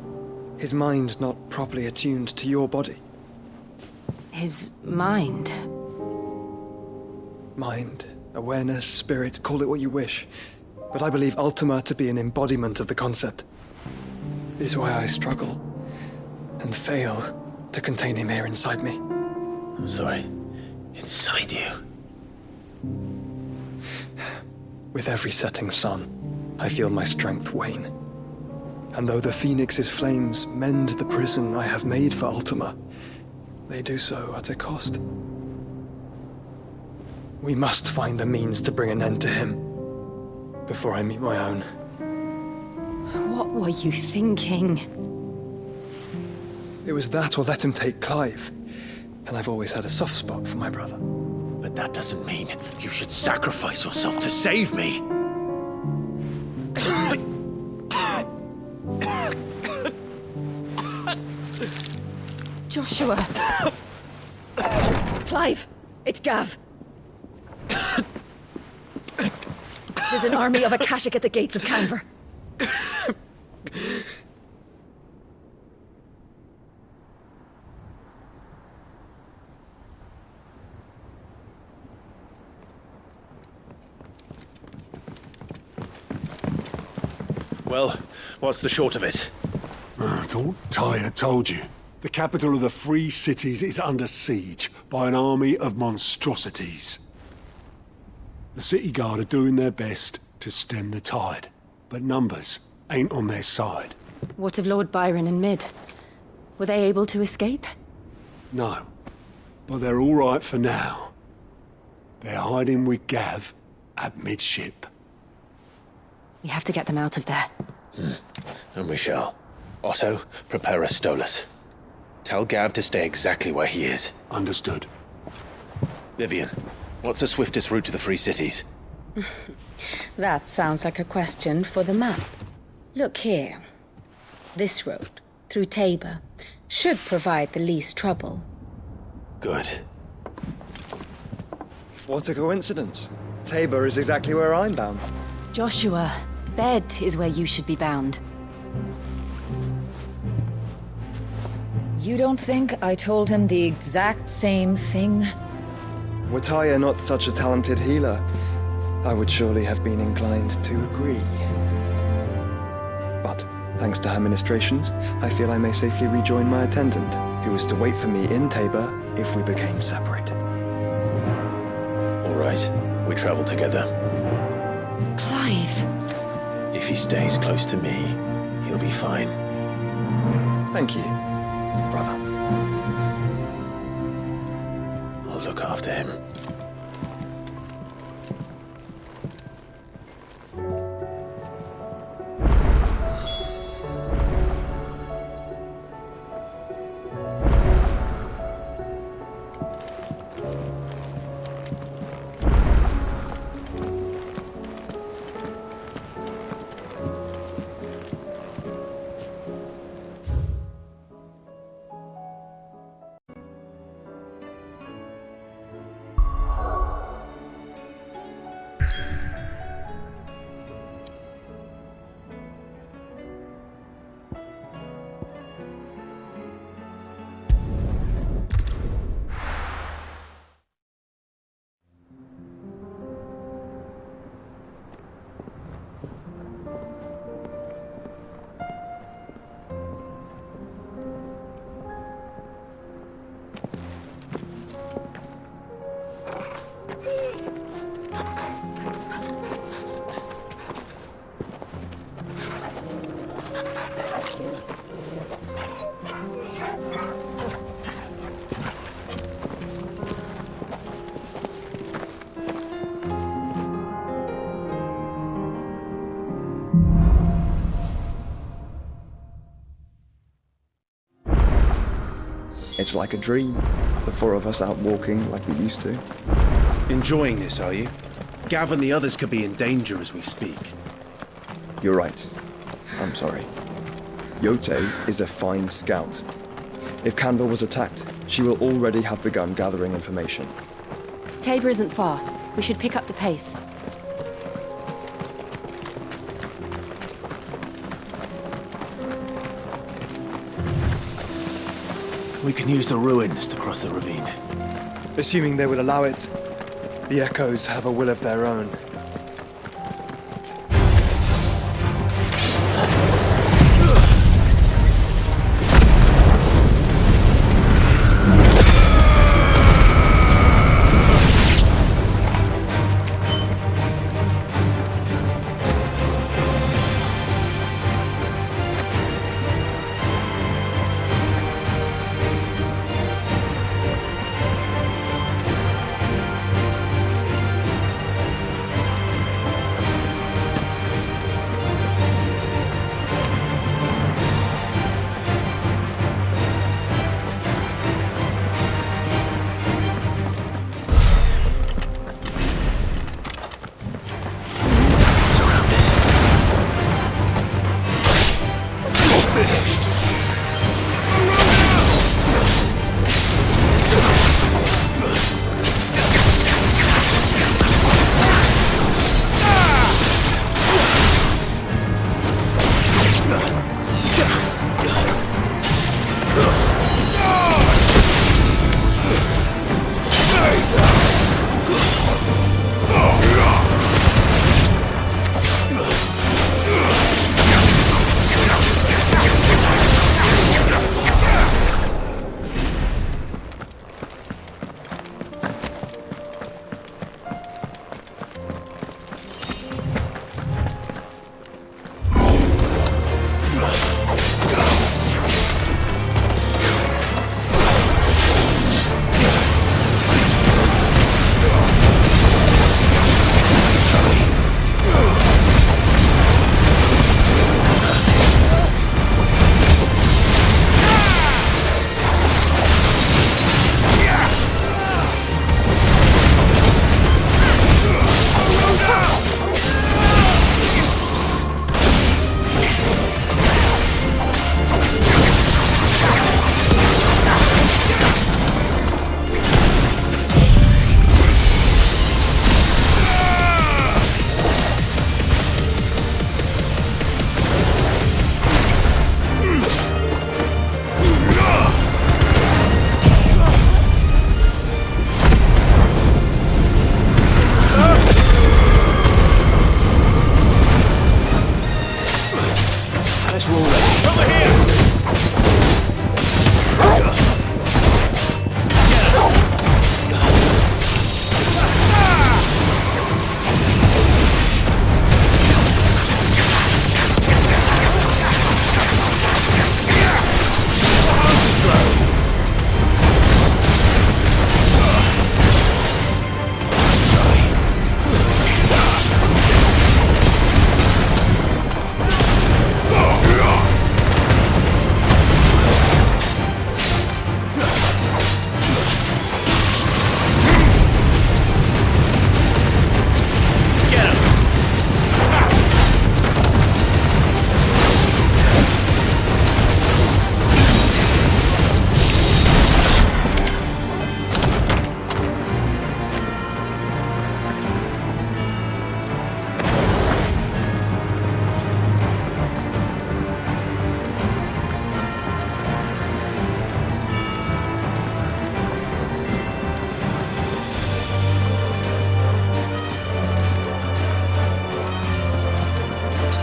His mind not properly attuned to your body. His mind? Mind, awareness, spirit, call it what you wish. But I believe Ultima to be an embodiment of the concept. Is why I struggle and fail to contain him here inside me. I'm sorry. Inside you? With every setting sun, I feel my strength wane. And though the Phoenix's flames mend the prison I have made for Ultima, they do so at a cost. We must find a means to bring an end to him before I meet my own. What were you thinking? It was that or let him take Clive. And I've always had a soft spot for my brother. But that doesn't mean you should sacrifice yourself to save me. Joshua! Clive! It's Gav! There's an army of Akashic at the gates of Canver. Well, what's the short of it? Thought Tyre told you. The capital of the Free Cities is under siege by an army of monstrosities. The city guard are doing their best to stem the tide, but numbers ain't on their side. What of Lord Byron and Mid? Were they able to escape? No, but they're all right for now. They're hiding with Gav at midship. We have to get them out of there. And we shall. Otto, prepare a Stolas. Tell Gav to stay exactly where he is. Understood. Vivian, what's the swiftest route to the Free Cities? That sounds like a question for the map. Look here. This road, through Tabor, should provide the least trouble. Good. What a coincidence. Tabor is exactly where I'm bound. Joshua, bed is where you should be bound. You don't think I told him the exact same thing? Were Tyre not such a talented healer, I would surely have been inclined to agree. But, thanks to her ministrations, I feel I may safely rejoin my attendant, who was to wait for me in Tabor if we became separated. All right, we travel together. Clive! If he stays close to me, he'll be fine. Thank you, brother. I'll look after him. It's like a dream. The four of us out walking like we used to. Enjoying this, are you? Gav and the others could be in danger as we speak. You're right. I'm sorry. Yote is a fine scout. If Canva was attacked, she will already have begun gathering information. Tabor isn't far. We should pick up the pace. We can use the ruins to cross the ravine. Assuming they will allow it. The Echoes have a will of their own.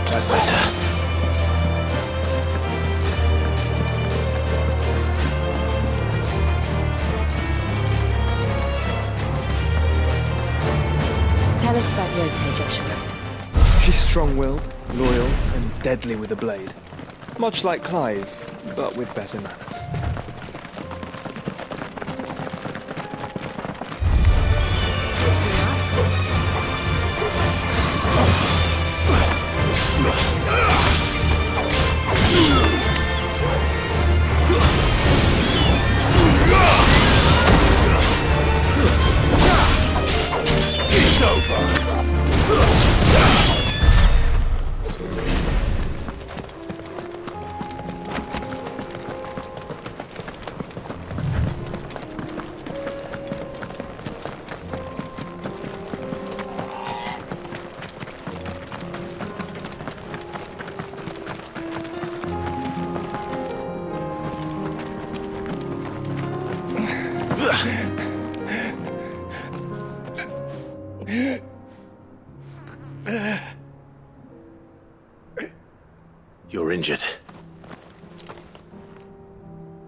That's better. Tell us about Yote, Joshua. She's strong-willed, loyal, and deadly with a blade. Much like Clive, but with better manners.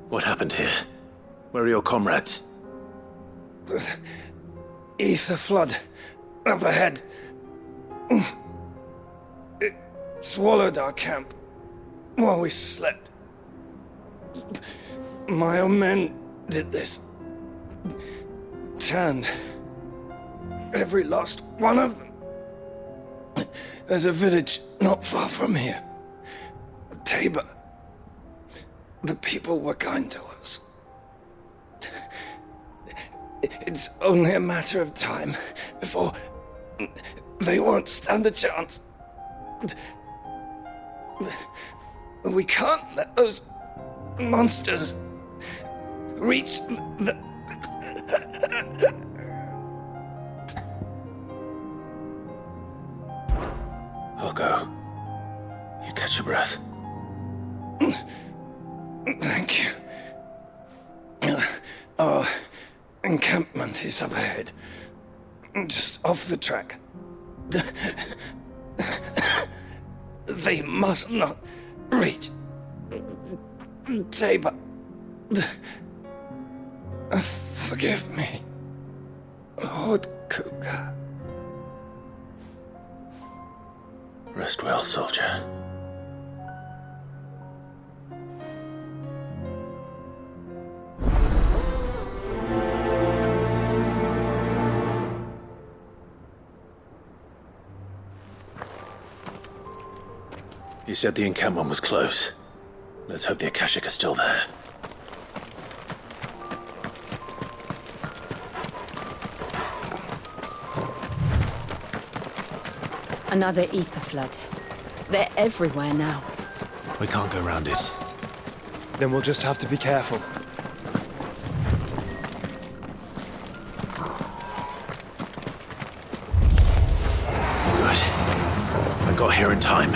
What happened here? Where are your comrades? Ether flood. Up ahead. It swallowed our camp while we slept. My own men did this. Turned every last one of them. There's a village not far from here. Tabor. The people were kind to us. It's only a matter of time before they won't stand a chance. We can't let those monsters reach the... I'll go. You catch your breath. Thank you. Our encampment is up ahead. Just off the track. They must not reach Tabor. Forgive me, Lord Cougar. Rest well, soldier. You said the encampment was close. Let's hope the Akashic are still there. Another ether flood. They're everywhere now. We can't go around it. Then we'll just have to be careful. Good. I got here in time.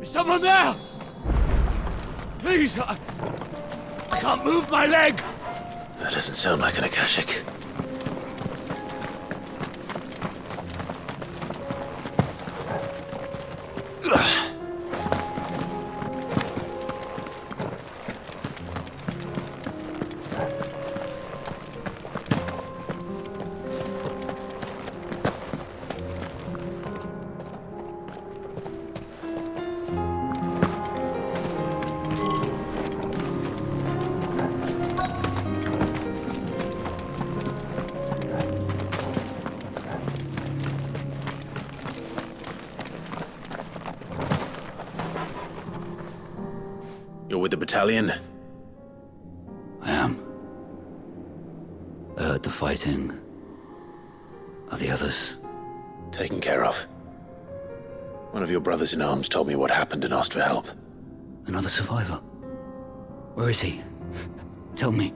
Is someone there? Please, I can't move my leg. That doesn't sound like an Akashic. You're with the battalion? I am. I heard the fighting. Are the others? Taken care of. One of your brothers in arms told me what happened and asked for help. Another survivor? Where is he? Tell me.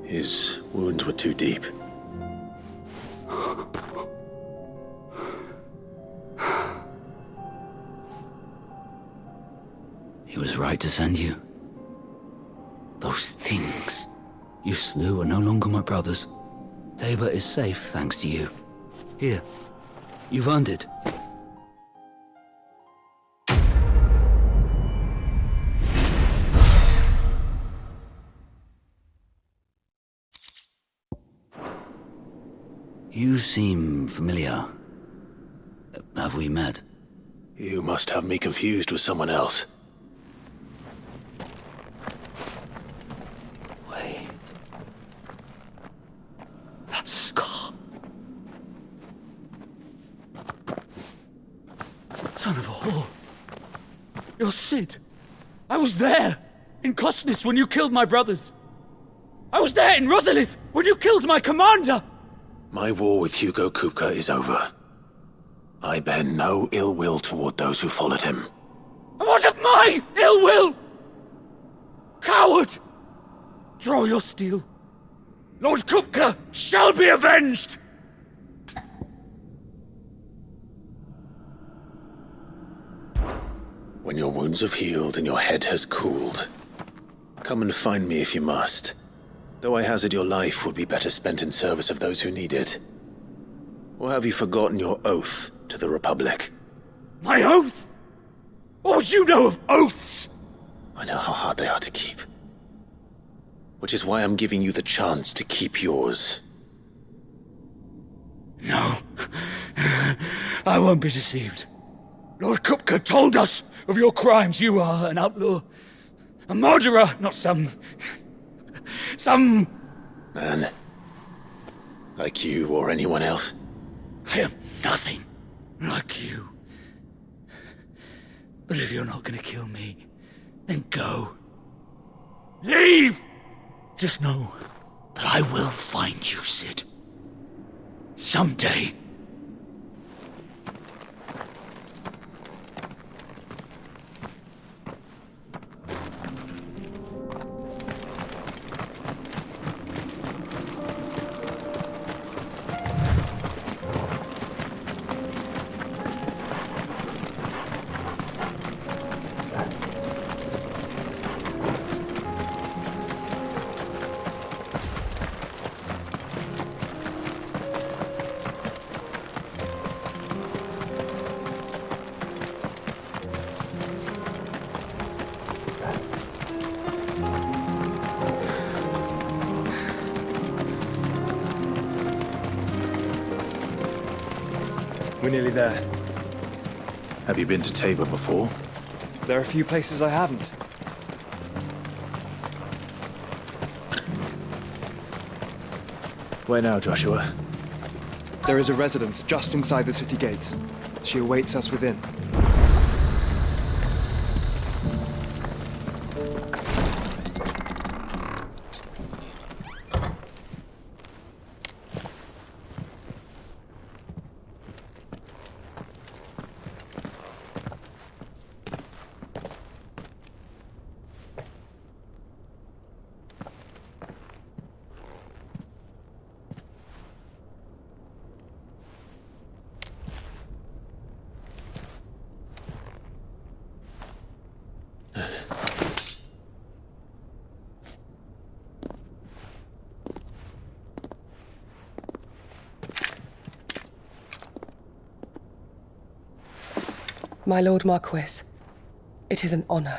His wounds were too deep. He was right to send you. Those things you slew are no longer my brothers. Tabor is safe thanks to you. Here, you've earned it. You seem familiar. Have we met? You must have me confused with someone else. Wait. That scar. Son of a whore. You're Sid. I was there, in Costness, when you killed my brothers. I was there in Rosalith, when you killed my commander! My war with Hugo Kupka is over. I bear no ill will toward those who followed him. And what of my ill will? Coward! Draw your steel. Lord Kupka shall be avenged! When your wounds have healed and your head has cooled, come and find me if you must. Though I hazard your life would be better spent in service of those who need it. Or have you forgotten your oath to the Republic? My oath? What would you know of oaths? I know how hard they are to keep. Which is why I'm giving you the chance to keep yours. No. I won't be deceived. Lord Kupka told us of your crimes. You are an outlaw. A murderer, not some man. Like you or anyone else. I am nothing like you. But if you're not gonna kill me, then go. Leave! Just know that I will find you, Sid. Someday. We're nearly there. Have you been to Tabor before? There are a few places I haven't. Where now, Joshua? There is a residence just inside the city gates. She awaits us within. My Lord Marquis, it is an honor.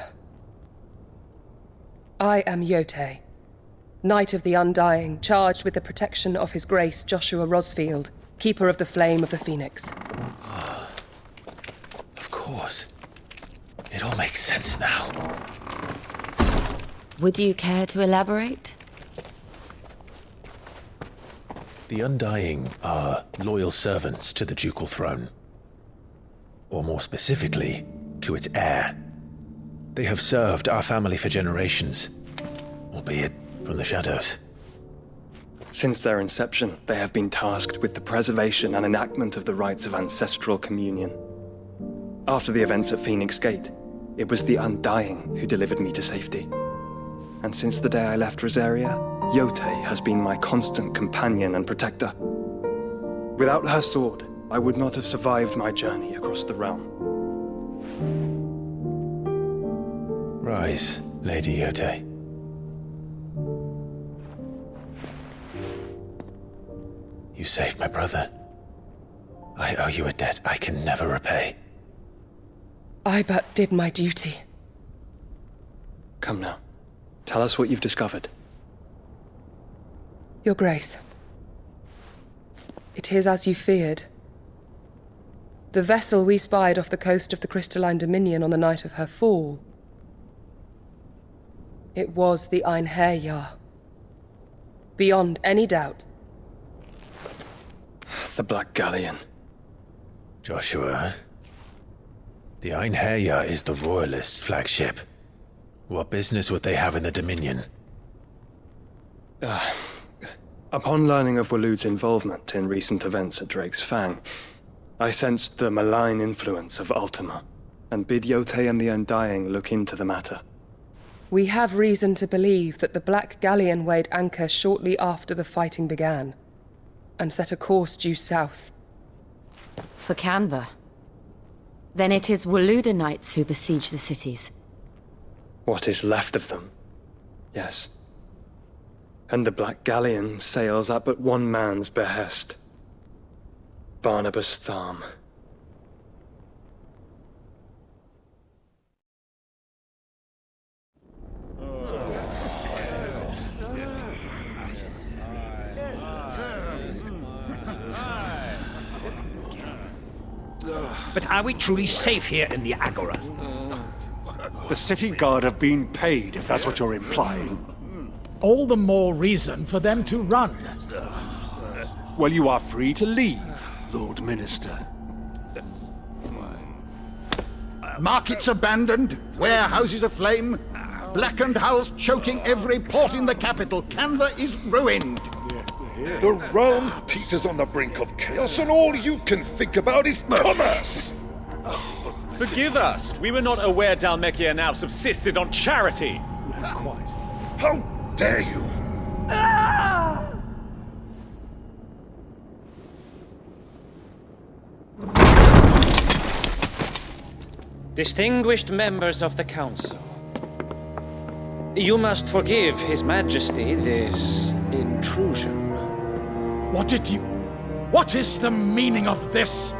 I am Yote, Knight of the Undying, charged with the protection of His Grace Joshua Rosfield, Keeper of the Flame of the Phoenix. Of course. It all makes sense now. Would you care to elaborate? The Undying are loyal servants to the ducal throne. Or more specifically, to its heir. They have served our family for generations, albeit from the shadows. Since their inception, they have been tasked with the preservation and enactment of the rites of ancestral communion. After the events at Phoenix Gate, it was the Undying who delivered me to safety. And since the day I left Rosaria, Yote has been my constant companion and protector. Without her sword, I would not have survived my journey across the realm. Rise, Lady Yote. You saved my brother. I owe you a debt I can never repay. I but did my duty. Come now. Tell us what you've discovered. Your Grace. It is as you feared. The vessel we spied off the coast of the Crystalline Dominion on the night of her fall. It was the Einherjar. Beyond any doubt. The Black Galleon. Joshua, the Einherjar is the Royalists' flagship. What business would they have in the Dominion? Upon learning of Waloed's involvement in recent events at Drake's Fang, I sensed the malign influence of Ultima, and bid Yotei and the Undying look into the matter. We have reason to believe that the Black Galleon weighed anchor shortly after the fighting began, and set a course due south. For Canva. Then it is Waloeda knights who besiege the cities. What is left of them? Yes. And the Black Galleon sails at but one man's behest. Barnabas Tharm. But are we truly safe here in the Agora? The city guard have been paid, if that's what you're implying. All the more reason for them to run. Well, you are free to leave, Lord Minister. Markets abandoned, warehouses aflame, blackened hulls choking every port in the capital. Canva is ruined. The realm teeters on the brink of chaos, and all you can think about is commerce! Forgive us! We were not aware Dhalmekia now subsisted on charity! Quite. How dare you! Distinguished members of the Council, you must forgive His Majesty this intrusion. What is the meaning of this?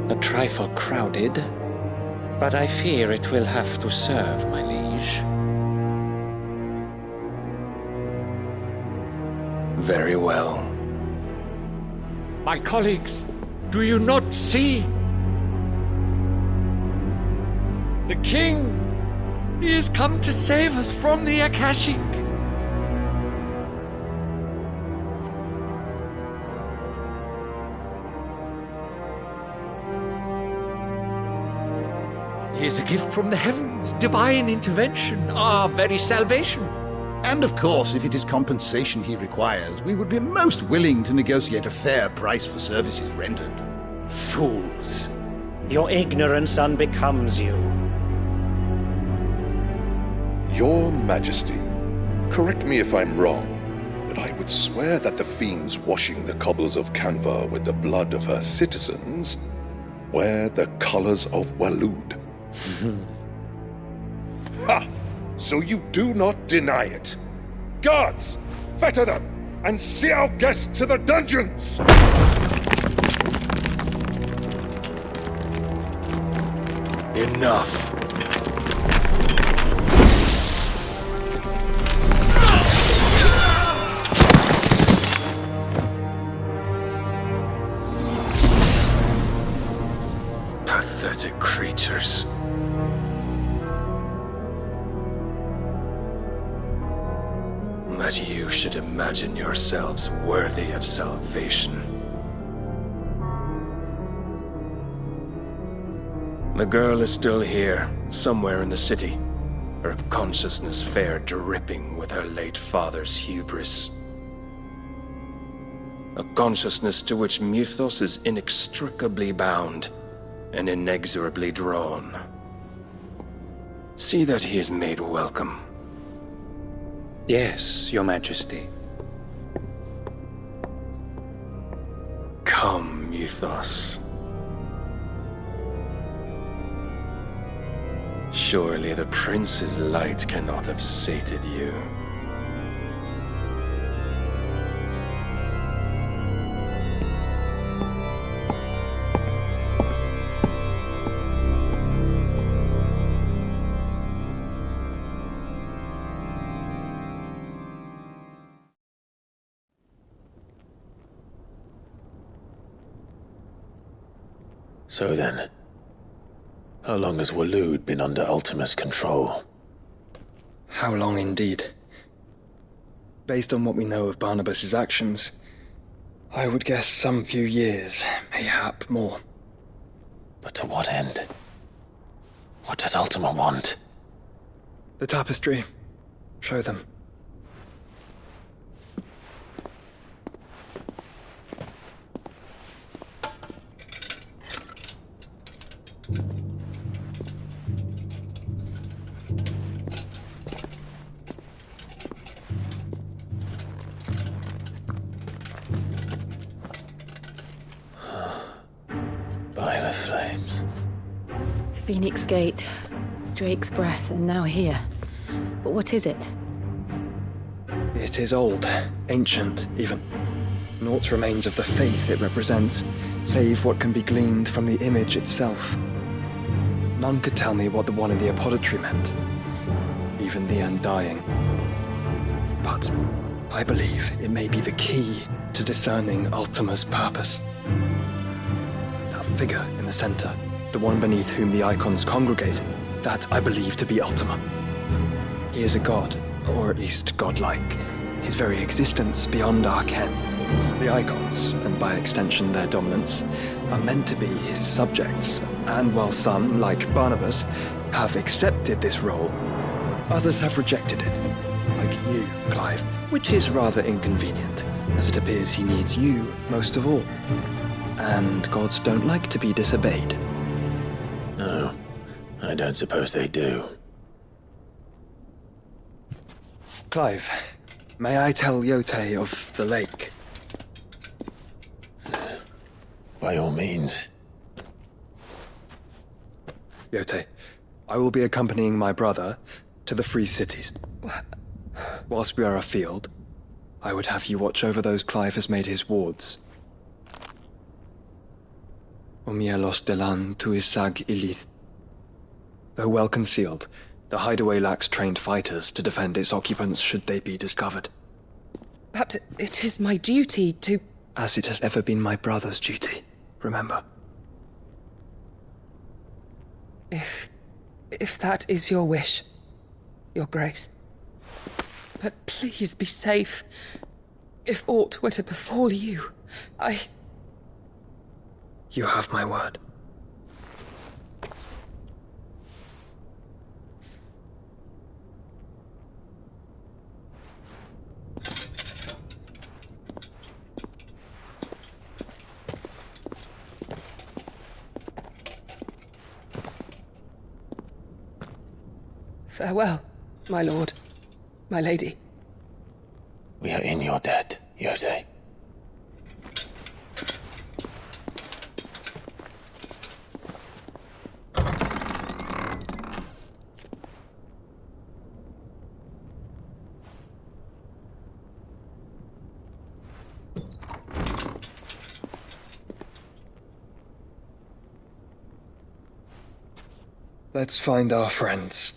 A trifle crowded, but I fear it will have to serve, my liege. Very well. My colleagues, do you not see? The king! He has come to save us from the Akashic! He is a gift from the heavens, divine intervention, our very salvation. And of course, if it is compensation he requires, we would be most willing to negotiate a fair price for services rendered. Fools! Your ignorance unbecomes you. Your Majesty, correct me if I'm wrong, but I would swear that the fiends washing the cobbles of Canva with the blood of her citizens wear the colors of Waloed. Ha! So you do not deny it. Guards, fetter them, and see our guests to the dungeons! Enough. Pathetic creatures. That you should imagine yourselves worthy of salvation. The girl is still here, somewhere in the city, her consciousness fair dripping with her late father's hubris. A consciousness to which Mythos is inextricably bound and inexorably drawn. See that he is made welcome. Yes, Your Majesty. Come, Mythos. Surely the prince's light cannot have sated you. So then, how long has Waloed been under Ultima's control? How long indeed? Based on what we know of Barnabas's actions, I would guess some few years, mayhap more. But to what end? What does Ultima want? The tapestry. Show them. By the flames. Phoenix Gate, Drake's Breath, and now here. But what is it? It is old, ancient, even. Naught remains of the faith it represents, save what can be gleaned from the image itself. None could tell me what the one in the apothecary meant, even the Undying. But I believe it may be the key to discerning Ultima's purpose. That figure in the center, the one beneath whom the icons congregate, that I believe to be Ultima. He is a god, or at least godlike, his very existence beyond our ken. The icons, and by extension their dominants, are meant to be his subjects, and while some, like Barnabas, have accepted this role, others have rejected it, like you, Clive, which is rather inconvenient, as it appears he needs you most of all. And gods don't like to be disobeyed. No, I don't suppose they do. Clive, may I tell Yote of the lake? By all means. Yote, I will be accompanying my brother to the Free Cities. Whilst we are afield, I would have you watch over those Clive has made his wards. Omielos delan tuisag ilith. Though well concealed, the hideaway lacks trained fighters to defend its occupants should they be discovered. But it is my duty to... As it has ever been my brother's duty, remember. If that is your wish, Your Grace. But please be safe. If aught were to befall you, You have my word. Farewell, my lord, my lady. We are in your debt, Yote. Let's find our friends.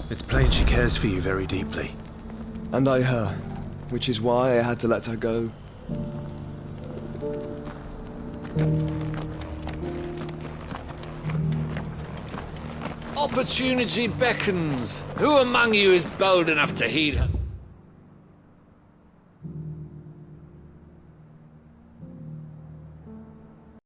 It's plain she cares for you very deeply. And I her, which is why I had to let her go. Opportunity beckons. Who among you is bold enough to heed her?